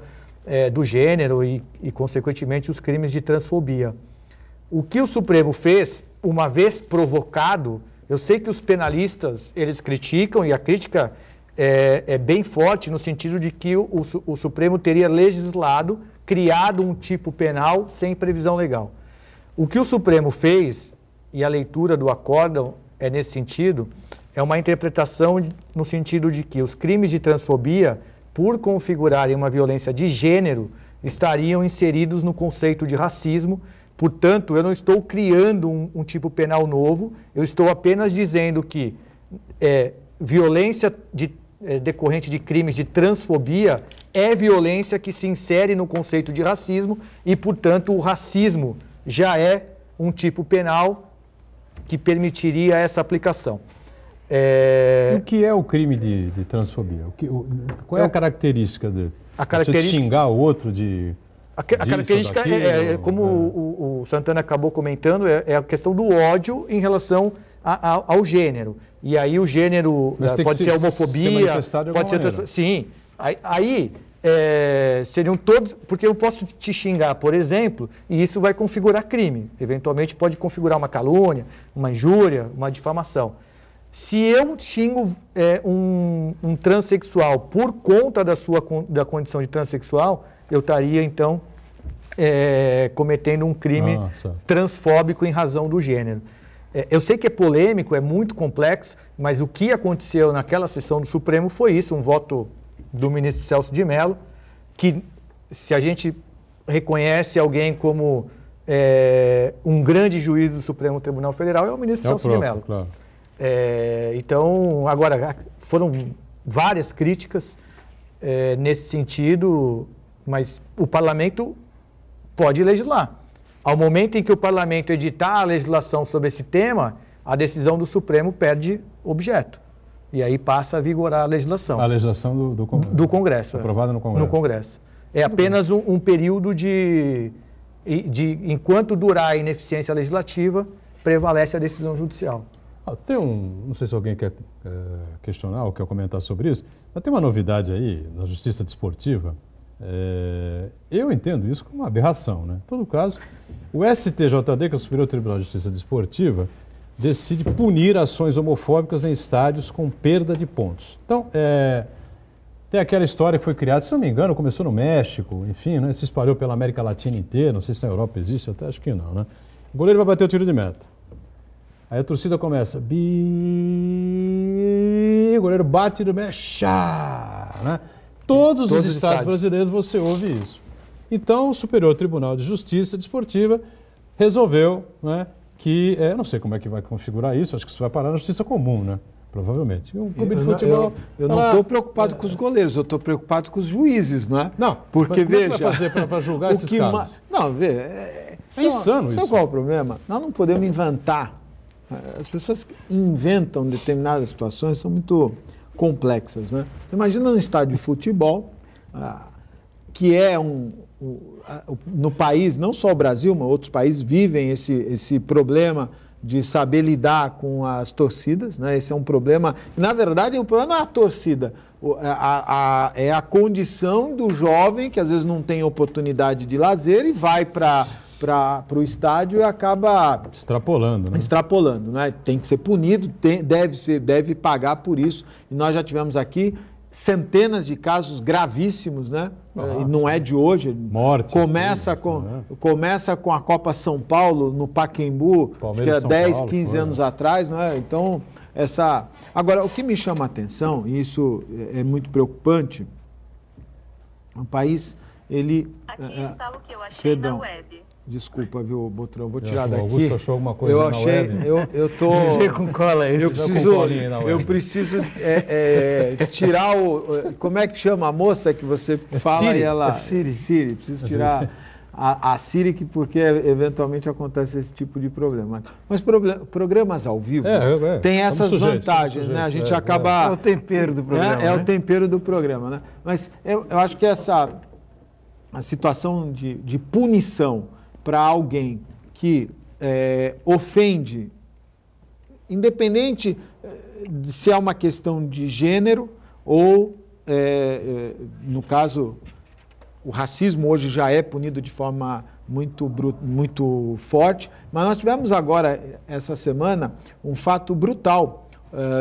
do gênero e, consequentemente, os crimes de transfobia. O que o Supremo fez, uma vez provocado, eu sei que os penalistas, eles criticam, e a crítica é bem forte no sentido de que o Supremo teria legislado, criado um tipo penal sem previsão legal. O que o Supremo fez, e a leitura do acórdão é nesse sentido, é uma interpretação no sentido de que os crimes de transfobia, por configurarem uma violência de gênero, estariam inseridos no conceito de racismo. Portanto, eu não estou criando um tipo penal novo, eu estou apenas dizendo que violência decorrente de crimes de transfobia é violência que se insere no conceito de racismo e, portanto, o racismo já é um tipo penal que permitiria essa aplicação. O que é o crime de transfobia? Qual é a característica dele? A característica... Você xingar o outro de... A característica como o Santana acabou comentando, é a questão do ódio em relação ao gênero. E aí o gênero pode ser homofobia, pode ser... Sim. Aí seriam todos... Porque eu posso te xingar, por exemplo, e isso vai configurar crime. Eventualmente pode configurar uma calúnia, uma injúria, uma difamação. Se eu xingo um transexual por conta da condição de transexual, eu estaria, então, cometendo um crime transfóbico em razão do gênero. Eu sei que é polêmico, é muito complexo, mas o que aconteceu naquela sessão do Supremo foi isso, um voto do ministro Celso de Mello, que, se a gente reconhece alguém como um grande juiz do Supremo Tribunal Federal, é o ministro Celso de Mello. Claro. Então, agora, foram várias críticas nesse sentido, mas o parlamento pode legislar. Ao momento em que o parlamento editar a legislação sobre esse tema, a decisão do Supremo perde objeto. E aí passa a vigorar a legislação. A legislação do Congresso. Aprovada no Congresso. No Congresso. É apenas um período enquanto durar a ineficiência legislativa, prevalece a decisão judicial. Não sei se alguém quer questionar ou quer comentar sobre isso, mas tem uma novidade aí na Justiça Desportiva. Eu entendo isso como uma aberração, né? Em todo caso, o STJD, que é o Superior Tribunal de Justiça Desportiva, decide punir ações homofóbicas em estádios com perda de pontos. Então, tem aquela história que foi criada, se não me engano, começou no México, enfim, né, se espalhou pela América Latina inteira, não sei se na Europa existe, até acho que não, né? O goleiro vai bater o tiro de meta. Aí a torcida começa, o goleiro bate do meta, né? Todos os estádios brasileiros você ouve isso. Então, o Superior Tribunal de Justiça Desportiva resolveu, né, que, eu não sei como é que vai configurar isso, acho que isso vai parar na Justiça Comum, né? Provavelmente. Um clube de futebol... Eu não estou preocupado com os goleiros, eu estou preocupado com os juízes, não é? Não, porque como veja... é que vai fazer para julgar esses casos? Não, vê... É insano isso. Sabe qual é o problema? Nós não podemos inventar. As pessoas que inventam determinadas situações são muito complexas, né? Imagina um estádio de futebol, que é no país, não só o Brasil, mas outros países vivem esse problema de saber lidar com as torcidas, né? Esse é um problema. Na verdade, o problema não é a torcida, é a condição do jovem que às vezes não tem oportunidade de lazer e vai para o estádio e acaba extrapolando, né? Extrapolando, né? Tem que ser punido, deve pagar por isso. E nós já tivemos aqui centenas de casos gravíssimos, né? e não é de hoje. Mortes, Começa com a Copa São Paulo no Pacaembu, acho que é 10, 15 anos atrás, não é? Então, Agora, o que me chama a atenção, e isso é muito preocupante, o país, ele... Aqui está o que eu achei na web. Desculpa, viu, Botrão? Vou tirar daqui. O Augusto achou alguma coisa na web? Eu tô... com cola isso. Eu preciso tirar o... Como é que chama a moça que você fala? Siri. E ela... Siri. Preciso tirar a Siri, porque eventualmente acontece esse tipo de problema. Mas programas ao vivo tem essas vantagens, né? A gente acaba... É o tempero do programa. É o tempero do programa, né? Mas eu acho que a situação de punição para alguém que ofende, independente de se é uma questão de gênero ou, no caso, o racismo hoje já é punido de forma muito forte, mas nós tivemos agora, essa semana, um fato brutal.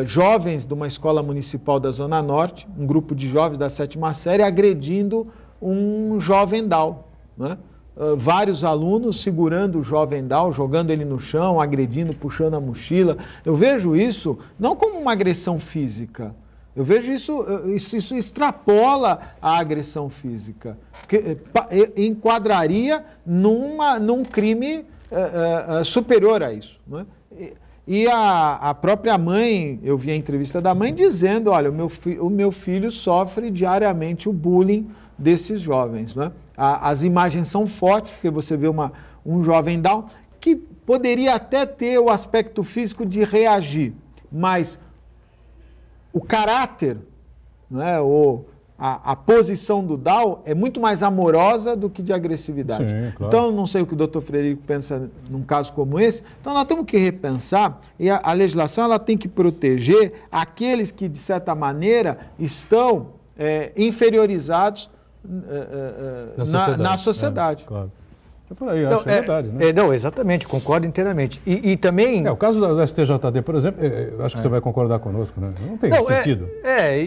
Jovens de uma escola municipal da Zona Norte, um grupo de jovens da 7ª série, agredindo um jovem Down, né? Vários alunos segurando o jovem Down, jogando ele no chão, agredindo, puxando a mochila. Eu vejo isso não como uma agressão física, eu vejo isso extrapola a agressão física, que enquadraria num crime superior a isso, né? E a própria mãe, eu vi a entrevista da mãe dizendo, olha, o meu filho sofre diariamente o bullying desses jovens, né? As imagens são fortes, porque você vê um jovem Down que poderia até ter o aspecto físico de reagir, mas o caráter, né, a posição do Down é muito mais amorosa do que de agressividade. Sim, claro. Então, não sei o que o doutor Frederico pensa num caso como esse. Então, nós temos que repensar, e a legislação ela tem que proteger aqueles que, de certa maneira, estão inferiorizados na sociedade. Claro. É por aí, acho que é verdade, né? Não, exatamente, concordo inteiramente. E também... o caso da STJD, por exemplo, eu acho que você vai concordar conosco, né? Não tem sentido.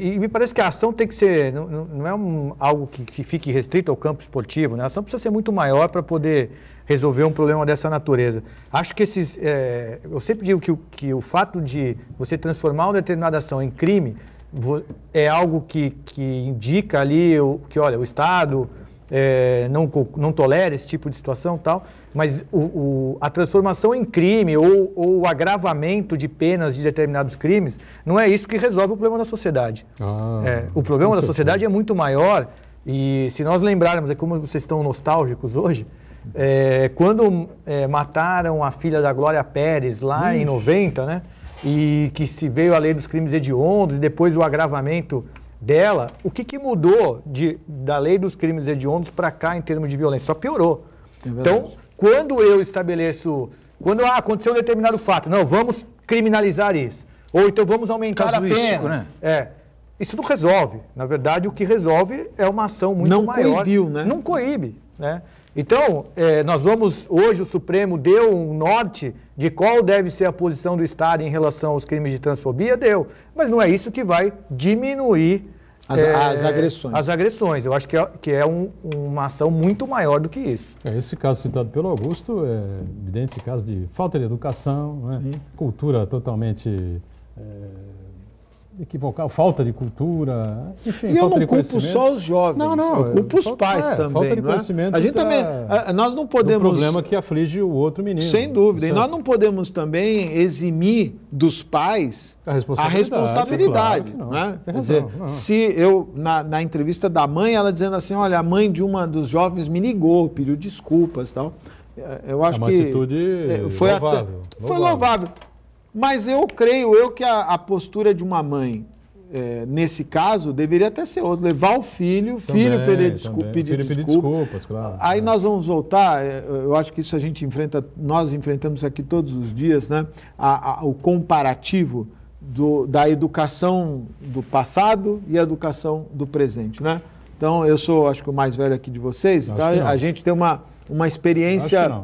E me parece que a ação tem que ser... Não é algo que fique restrito ao campo esportivo, né? A ação precisa ser muito maior para poder resolver um problema dessa natureza. Acho que eu sempre digo que o fato de você transformar uma determinada ação em crime é algo que indica ali que, olha, o Estado... não tolera esse tipo de situação e tal, mas a transformação em crime ou o agravamento de penas de determinados crimes não é isso que resolve o problema da sociedade. O problema da sociedade é muito maior e se nós lembrarmos, como vocês estão nostálgicos hoje, quando mataram a filha da Glória Pérez lá em 90, né, e que se veio a lei dos crimes hediondos e depois o agravamento dela, o que mudou da lei dos crimes hediondos para cá em termos de violência? Só piorou. Então, quando eu estabeleço... Quando aconteceu um determinado fato, não, vamos criminalizar isso. Ou então vamos aumentar a pena. Né? Isso não resolve. Na verdade, o que resolve é uma ação muito maior. Não coibiu, né? Não coíbe, né? Então, hoje o Supremo deu um norte de qual deve ser a posição do Estado em relação aos crimes de transfobia, mas não é isso que vai diminuir as agressões. Eu acho que é uma ação muito maior do que isso. Esse caso citado pelo Augusto é evidente caso de falta de educação, né? Cultura totalmente... equivocar, falta de cultura, enfim, e falta de conhecimento. Eu não culpo só os jovens, eu culpo os pais também. Falta de conhecimento. A gente também, nós não podemos... O problema que aflige o outro menino. Sem dúvida. E nós não podemos também eximir dos pais a responsabilidade. Claro né? Quer dizer, se eu, na entrevista da mãe, ela dizendo assim, olha, a mãe de uma dos jovens me ligou, pediu desculpas e tal. Eu acho uma atitude louvável. Foi louvável. Mas eu creio que a postura de uma mãe, nesse caso, deveria até ser outra. Levar o filho pedir desculpas. Claro. Aí nós vamos voltar, eu acho que isso nós enfrentamos aqui todos os dias, né? O comparativo da educação do passado e a educação do presente, né? Então, eu sou, acho que o mais velho aqui de vocês, então a gente tem uma experiência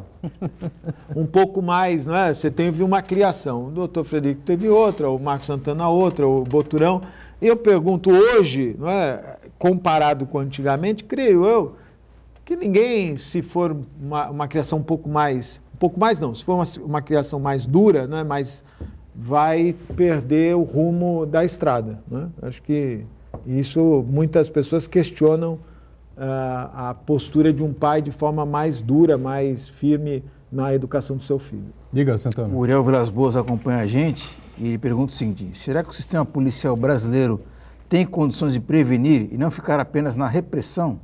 um pouco mais, não é? Você teve uma criação, o doutor Frederico teve outra, o Marcos Santana outra, o Boturão, Eu pergunto hoje, não é, comparado com antigamente, creio eu, que ninguém, se for uma criação um pouco mais não, se for uma criação mais dura, né, mas vai perder o rumo da estrada. Né? Acho que isso, muitas pessoas questionam a postura de um pai de forma mais dura, mais firme na educação do seu filho. Diga, Santana. O Uriel Vilas Boas acompanha a gente e ele pergunta o seguinte: será que o sistema policial brasileiro tem condições de prevenir e não ficar apenas na repressão?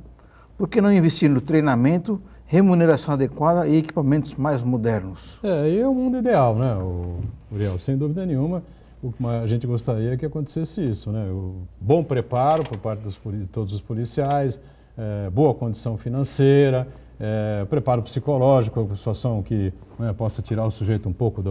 Por que não investir no treinamento, remuneração adequada e equipamentos mais modernos? E é o mundo ideal, né, Uriel? Sem dúvida nenhuma, o que a gente gostaria é que acontecesse isso, né? O bom preparo por parte de todos os policiais, boa condição financeira, preparo psicológico, uma situação que possa tirar o sujeito um pouco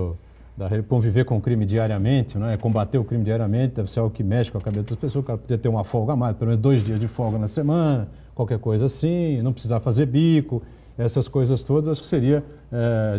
conviver com o crime diariamente, né? Combater o crime diariamente deve ser algo que mexe com a cabeça das pessoas. O cara podia ter uma folga a mais, pelo menos 2 dias de folga na semana, qualquer coisa assim, não precisar fazer bico, essas coisas todas, acho que seria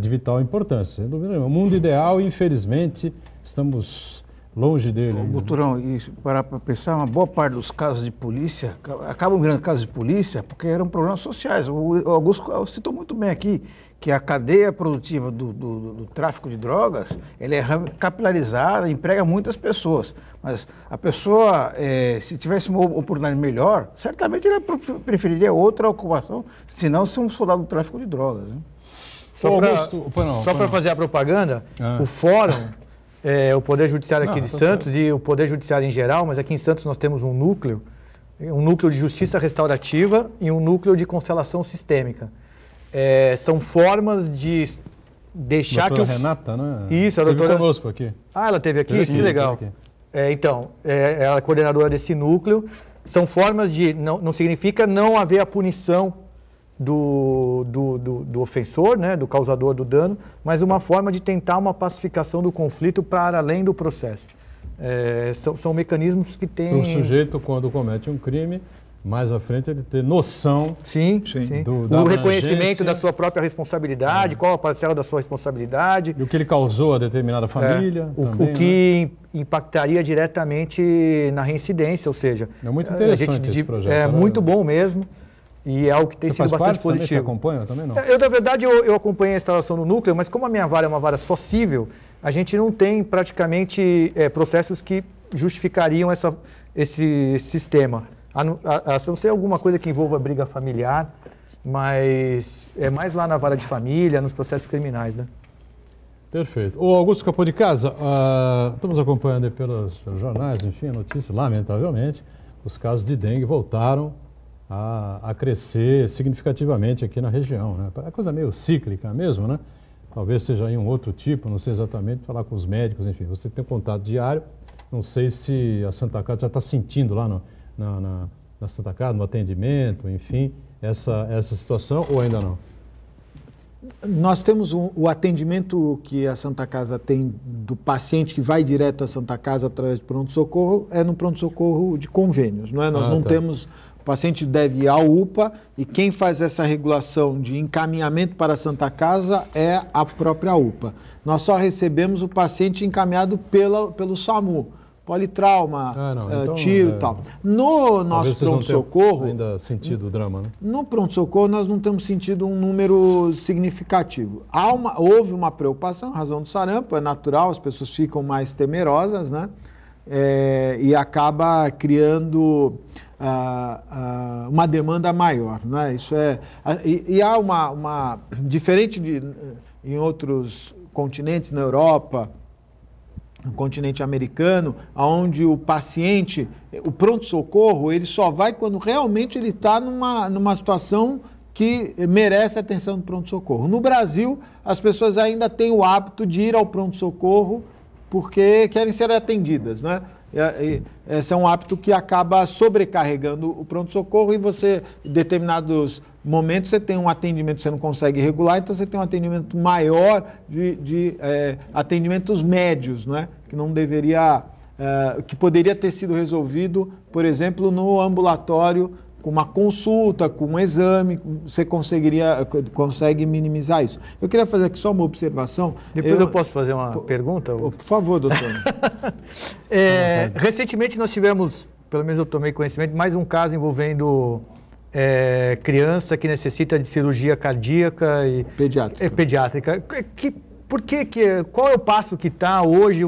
de vital importância. Sem dúvida nenhuma. O mundo ideal, infelizmente, estamos longe dele. Doutorão, e para pensar, uma boa parte dos casos de polícia, acabam virando casos de polícia porque eram problemas sociais. O Augusto citou muito bem aqui que a cadeia produtiva do tráfico de drogas, ela é capilarizada, emprega muitas pessoas. Mas a pessoa, se tivesse uma oportunidade melhor, certamente ela preferiria outra ocupação, senão ser um soldado do tráfico de drogas. Né? Só para fazer a propaganda, o Fórum, o Poder Judiciário aqui de Santos e o Poder Judiciário em geral, mas aqui em Santos nós temos um núcleo de justiça restaurativa e um núcleo de constelação sistêmica. São formas de deixar doutora Renata, né? Isso, a doutora... Esteve conosco aqui. Ela esteve aqui? Que legal. Então, ela é a coordenadora desse núcleo. São formas de... Não significa não haver a punição do ofensor, né, do causador do dano, mas uma forma de tentar uma pacificação do conflito para além do processo. São mecanismos que têm... O sujeito, quando comete um crime, mais à frente ele ter noção sim. O reconhecimento da sua própria responsabilidade, qual a parcela da sua responsabilidade. E o que ele causou a determinada família. O que impactaria diretamente na reincidência, ou seja... É muito interessante esse projeto. Muito bom mesmo. E é algo que tem sido bastante positivo. Você acompanha também, não? Na verdade, eu acompanhei a instalação do núcleo, mas como a minha vara é uma vara só civil, a gente não tem praticamente processos que justificariam esse sistema. A não ser alguma coisa que envolva briga familiar, mas é mais lá na vara de família, nos processos criminais, né? Perfeito. O Augusto Capô de Casa, estamos acompanhando aí pelos jornais, enfim, a notícia, lamentavelmente, os casos de dengue voltaram a crescer significativamente aqui na região, né? É coisa meio cíclica mesmo, né? Talvez seja aí um outro tipo, não sei exatamente, falar com os médicos, enfim, você tem contato diário, não sei se a Santa Casa já está sentindo lá na Santa Casa, no atendimento, enfim, essa situação ou ainda não? Nós temos o atendimento que a Santa Casa tem do paciente que vai direto à Santa Casa através do pronto-socorro, no pronto-socorro de convênios, não é? Nós não temos... O paciente deve ir à UPA e quem faz essa regulação de encaminhamento para a Santa Casa é a própria UPA. Nós só recebemos o paciente encaminhado pelo SAMU. Politrauma, então, tiro e tal. No nosso pronto-socorro... ainda sentido o drama, né? No pronto-socorro nós não temos sentido um número significativo. Houve uma preocupação, razão do sarampo, é natural, as pessoas ficam mais temerosas, né? E acaba criando uma demanda maior, né? Isso e há uma diferente em outros continentes, na Europa, no continente americano, onde o paciente, o pronto-socorro, ele só vai quando realmente ele está numa situação que merece a atenção do pronto-socorro. No Brasil, as pessoas ainda têm o hábito de ir ao pronto-socorro porque querem ser atendidas, né? Esse é um hábito que acaba sobrecarregando o pronto-socorro e você, em determinados momentos, você tem um atendimento que você não consegue regular, então você tem um atendimento maior de atendimentos médios, né? Que não deveria, que poderia ter sido resolvido, por exemplo, no ambulatório com uma consulta, com um exame, você consegue minimizar isso. Eu queria fazer aqui só uma observação. Depois eu posso fazer uma pergunta? Por favor, doutor. Recentemente nós tivemos, pelo menos eu tomei conhecimento, mais um caso envolvendo criança que necessita de cirurgia cardíaca e pediátrica. Qual é o passo que está hoje?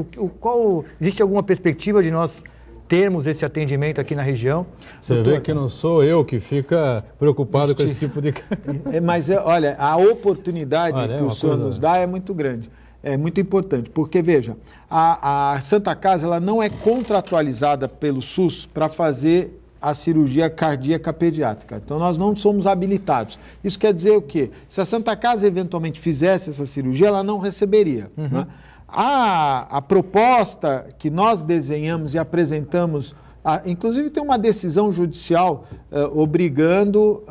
Existe alguma perspectiva de nós termos esse atendimento aqui na região? Você vê que não sou eu que fica preocupado com esse tipo de... Mas, olha, a oportunidade que o senhor nos dá é muito grande. É muito importante, porque, veja, a Santa Casa ela não é contratualizada pelo SUS para fazer a cirurgia cardíaca pediátrica. Então, nós não somos habilitados. Isso quer dizer o quê? Se a Santa Casa eventualmente fizesse essa cirurgia, ela não receberia. Né? A proposta que nós desenhamos e apresentamos, inclusive tem uma decisão judicial obrigando,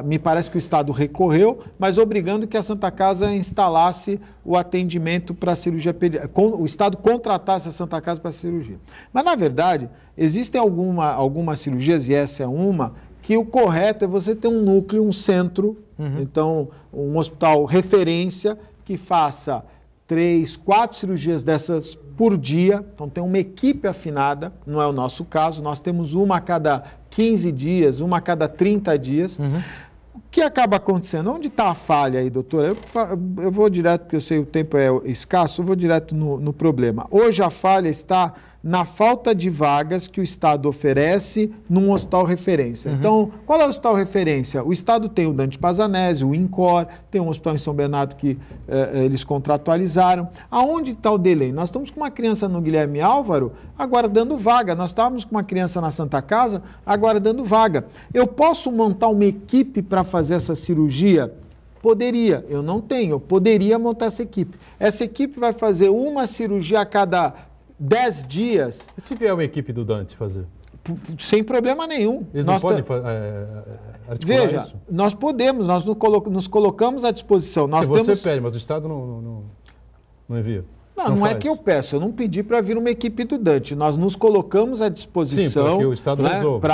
me parece que o Estado recorreu, mas obrigando que a Santa Casa instalasse o atendimento para a cirurgia pediátrica, o Estado contratasse a Santa Casa para a cirurgia. Mas, na verdade, existem algumas cirurgias, e essa é uma, que o correto é você ter um núcleo, um centro, então um hospital referência que faça 3, 4 cirurgias dessas por dia, então tem uma equipe afinada, não é o nosso caso, nós temos uma a cada 15 dias, uma a cada 30 dias. O que acaba acontecendo? Onde está a falha aí, doutora? Eu vou direto, porque eu sei que o tempo é escasso, eu vou direto no problema. Hoje a falha está na falta de vagas que o Estado oferece num hospital referência. Então, qual é o hospital referência? O Estado tem o Dante Pazanese, o INCOR, tem um hospital em São Bernardo que eles contratualizaram. Aonde está o delay? Nós estamos com uma criança no Guilherme Álvaro aguardando vaga. Nós estávamos com uma criança na Santa Casa aguardando vaga. Eu posso montar uma equipe para fazer essa cirurgia? Poderia, eu não tenho, eu poderia montar essa equipe. Essa equipe vai fazer uma cirurgia a cada 10 dias. E se vier uma equipe do Dante fazer? Sem problema nenhum. Eles não podem articular Veja, isso? nós podemos, nós nos colocamos à disposição. Se você pede, mas o Estado não envia. Não é que eu peço, eu não pedi para vir uma equipe do Dante. Nós nos colocamos à disposição. Sim, porque o Estado resolve.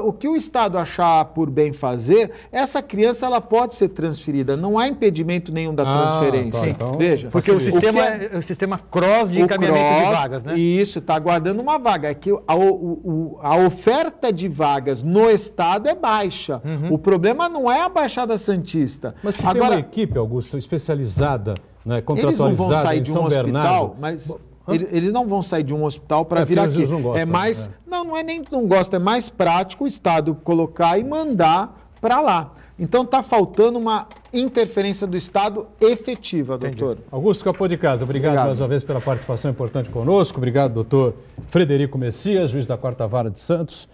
O que o Estado achar por bem fazer, essa criança ela pode ser transferida. Não há impedimento nenhum da transferência. Tá, então, veja, porque o sistema cross de encaminhamento de vagas, né? Isso, está aguardando uma vaga. É que a oferta de vagas no Estado é baixa. O problema não é a Baixada Santista. Mas se tem uma equipe, Augusto, especializada, né, contratualizada, eles não vão sair de um hospital, Bernardo, mas eles não vão sair de um hospital para vir aqui. Não gostam, é mais, não é nem que não gosta, é mais prático o Estado colocar e mandar para lá. Então está faltando uma interferência do Estado efetiva, doutor. Augusto Capô de Casa, obrigado mais uma vez pela participação importante conosco. Obrigado, doutor Frederico Messias, juiz da 4ª Vara de Santos.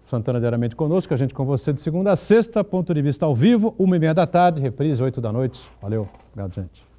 Santana diariamente conosco, a gente com você de segunda a sexta, ponto de vista ao vivo, 1h30 da tarde, reprise 8 da noite. Valeu, obrigado, gente.